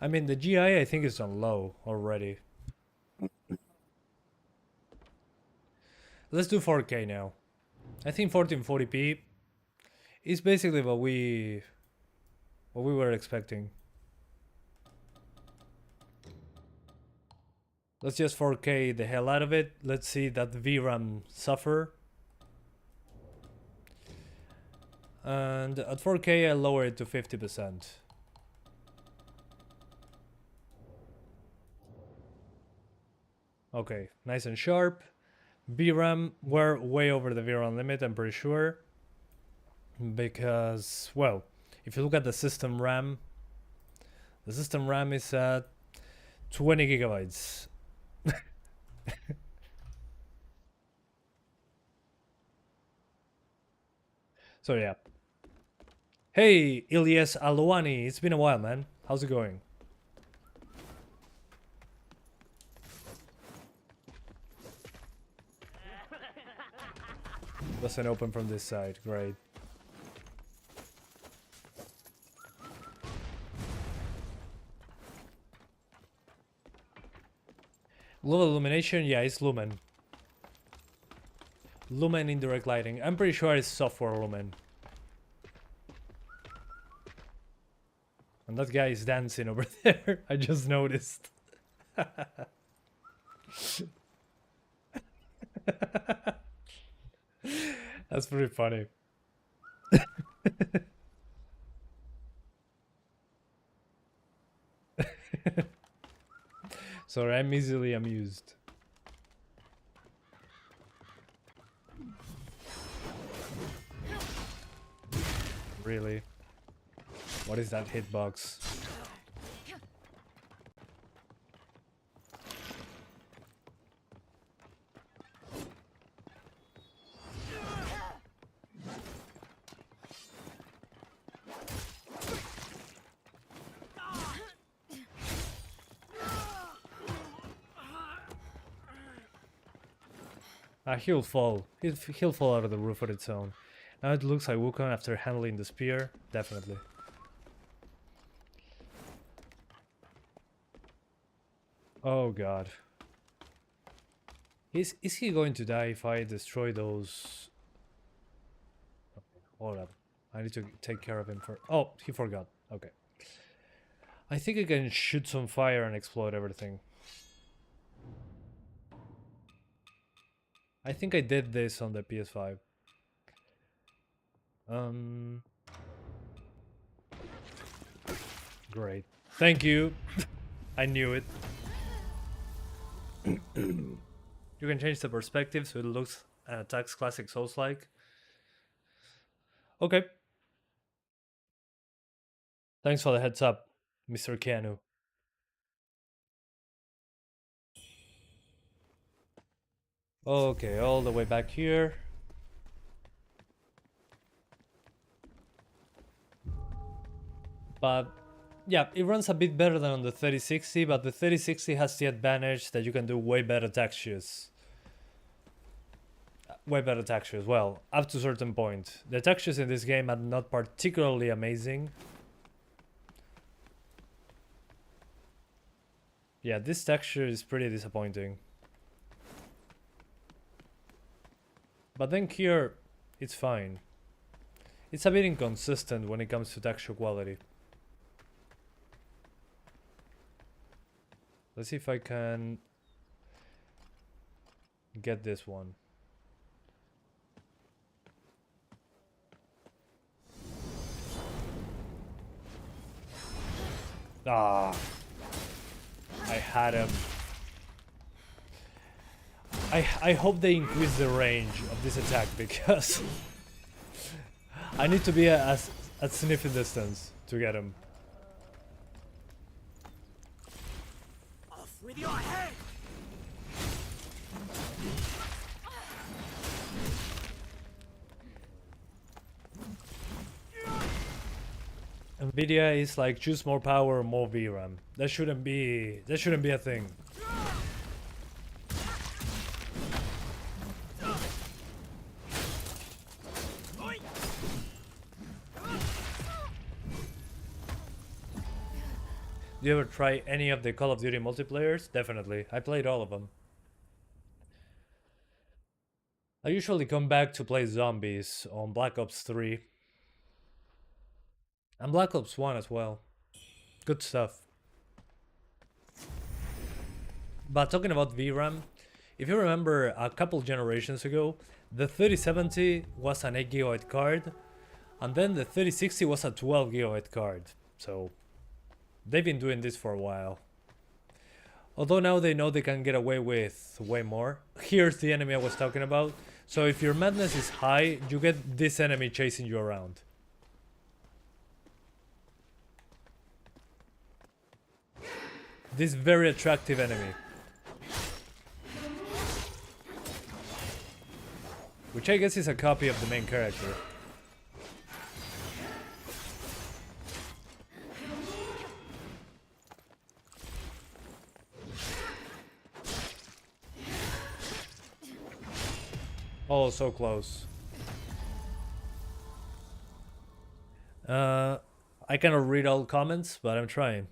I mean, the GI I think is on low already. Let's do 4K now. I think 1440p is basically what we were expecting. Let's just 4K the hell out of it. Let's see that VRAM suffer. And at 4K I lower it to 50%. Okay, nice and sharp. VRAM, we're way over the VRAM limit, I'm pretty sure. Because, well, if you look at the system RAM is at 20 gigabytes. So yeah. Hey, Ilyas Alouani, it's been a while, man. How's it going? Doesn't open from this side, great. Low illumination, yeah, it's lumen. Lumen indirect lighting. I'm pretty sure it's software lumen. And that guy is dancing over there. I just noticed. That's pretty funny. Sorry, I'm easily amused. Really? What is that hitbox? He'll fall. He'll fall out of the roof on its own. Now it looks like Wuchang after handling the spear. Definitely. Oh god. Is he going to die if I destroy those? Okay, hold up. I need to take care of him for. Oh, he forgot. Okay. I think I can shoot some fire and explode everything. I think I did this on the PS5. Great. Thank you. I knew it. You can change the perspective so it looks and attacks classic Souls-like. Okay. Thanks for the heads up, Mr. Keanu. Okay, all the way back here. But yeah, it runs a bit better than on the 3060, but the 3060 has the advantage that you can do way better textures. Way better textures, well, up to a certain point. The textures in this game are not particularly amazing. Yeah, this texture is pretty disappointing. But then here, it's fine. It's a bit inconsistent when it comes to texture quality. Let's see if I can get this one. Ah, I had him. I hope they increase the range of this attack because I need to be at sniffing distance to get him. Off with your head! Nvidia is like choose more power, more VRAM. That shouldn't be a thing. Do you ever try any of the Call of Duty multiplayers? Definitely. I played all of them. I usually come back to play zombies on Black Ops 3. And Black Ops 1 as well. Good stuff. But talking about VRAM, if you remember a couple generations ago, the 3070 was an 8GB card, And then the 3060 was a 12 gigabyte card, so they've been doing this for a while. Although now they know they can get away with way more. Here's the enemy I was talking about. So if your madness is high, you get this enemy chasing you around. This very attractive enemy. Which I guess is a copy of the main character. Oh, so close. I cannot read all comments, but I'm trying.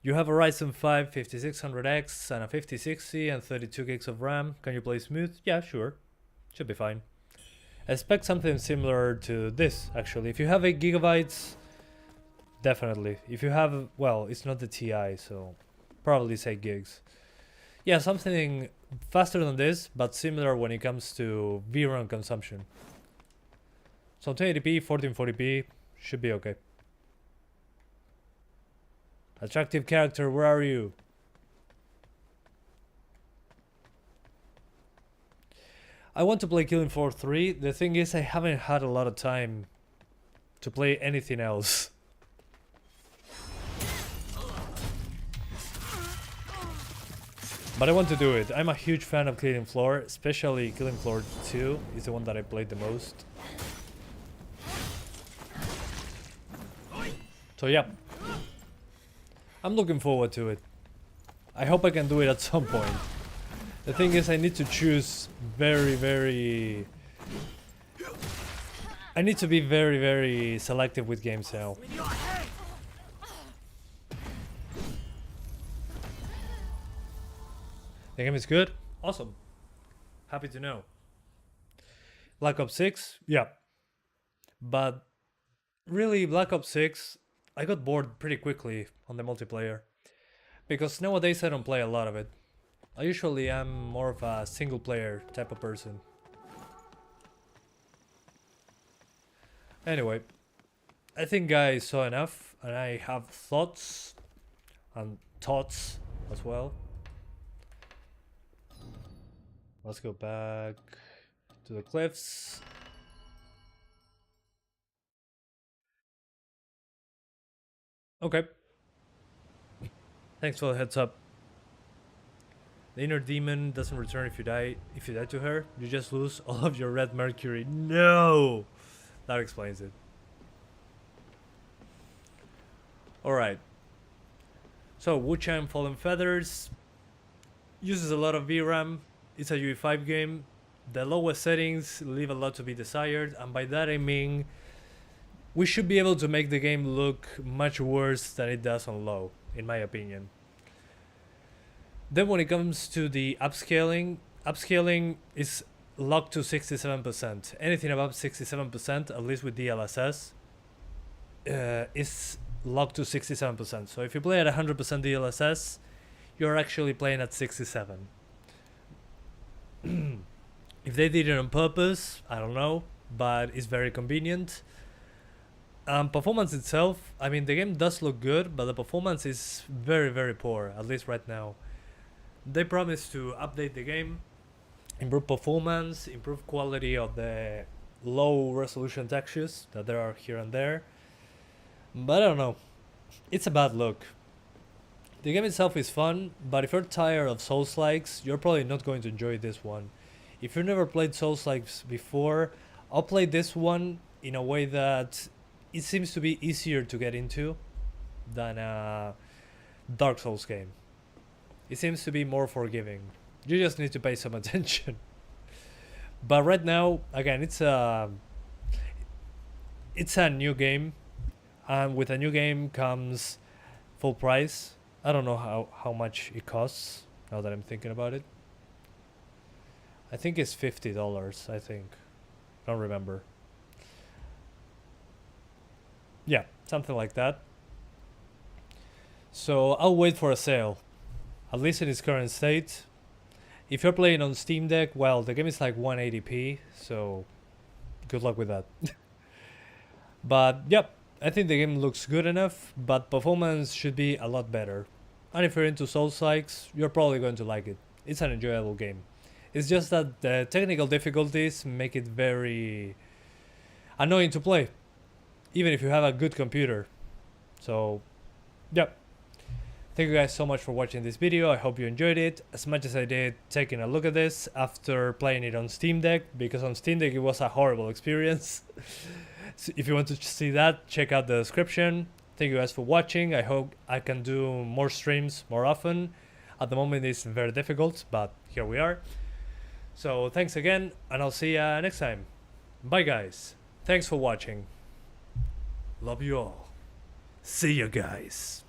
You have a Ryzen 5 5600X and a 5060 and 32 gigs of RAM. Can you play smooth? Yeah, sure. Should be fine. I expect something similar to this, actually. If you have 8 gigabytes, definitely. If you have, well, it's not the TI, so probably it's 8 gigs. Yeah, something faster than this, but similar when it comes to VRAM consumption. So 1080p, 1440p should be okay. Attractive character, where are you? I want to play Killing Floor 3. The thing is, I haven't had a lot of time to play anything else. But I want to do it. I'm a huge fan of Killing Floor, especially Killing Floor 2 is the one that I played the most. So yeah, I'm looking forward to it. I hope I can do it at some point. The thing is, I need to choose I need to be very selective with games now. The game is good? Awesome. Happy to know. Black Ops 6? Yeah. But really, Black Ops 6, I got bored pretty quickly on the multiplayer. Because nowadays I don't play a lot of it. I usually am more of a single player type of person. Anyway, I think I saw enough and I have thoughts and thoughts as well. Let's go back to the cliffs. Okay. Thanks for the heads up. The inner demon doesn't return if you die. If you die to her, you just lose all of your red mercury. No! That explains it. Alright. So, Wuchang Fallen Feathers uses a lot of VRAM. It's a UE5 game. The lowest settings leave a lot to be desired, and by that I mean we should be able to make the game look much worse than it does on low, in my opinion. Then when it comes to the upscaling is locked to 67%. Anything above 67%, at least with DLSS, is locked to 67%. So if you play at 100% DLSS, you're actually playing at 67. If they did it on purpose, I don't know, but it's very convenient. Performance itself, I mean, the game does look good, but the performance is very poor, at least right now. They promise to update the game, improve performance, improve quality of the low resolution textures that there are here and there, but I don't know, it's a bad look. The game itself is fun, but if you're tired of Souls-likes, you're probably not going to enjoy this one. If you've never played Souls-likes before, I'll play this one in a way that it seems to be easier to get into than a Dark Souls game. It seems to be more forgiving. You just need to pay some attention. But right now, again, it's a new game, and with a new game comes full price. I don't know how much it costs now that I'm thinking about it. I think it's $50, I think. Don't remember. Yeah, something like that. So I'll wait for a sale, at least in its current state. If you're playing on Steam Deck, well, the game is like 180p, so good luck with that. But yep, I think the game looks good enough, but performance should be a lot better. And if you're into Souls-likes, you're probably going to like it. It's an enjoyable game. It's just that the technical difficulties make it very annoying to play, even if you have a good computer. So, yep. Thank you guys so much for watching this video. I hope you enjoyed it as much as I did taking a look at this after playing it on Steam Deck, because on Steam Deck it was a horrible experience. So if you want to see that, check out the description. Thank you guys for watching. I hope I can do more streams more often. At the moment it's very difficult, but here we are. So thanks again, and I'll see you next time. Bye guys. Thanks for watching. Love you all. See you guys.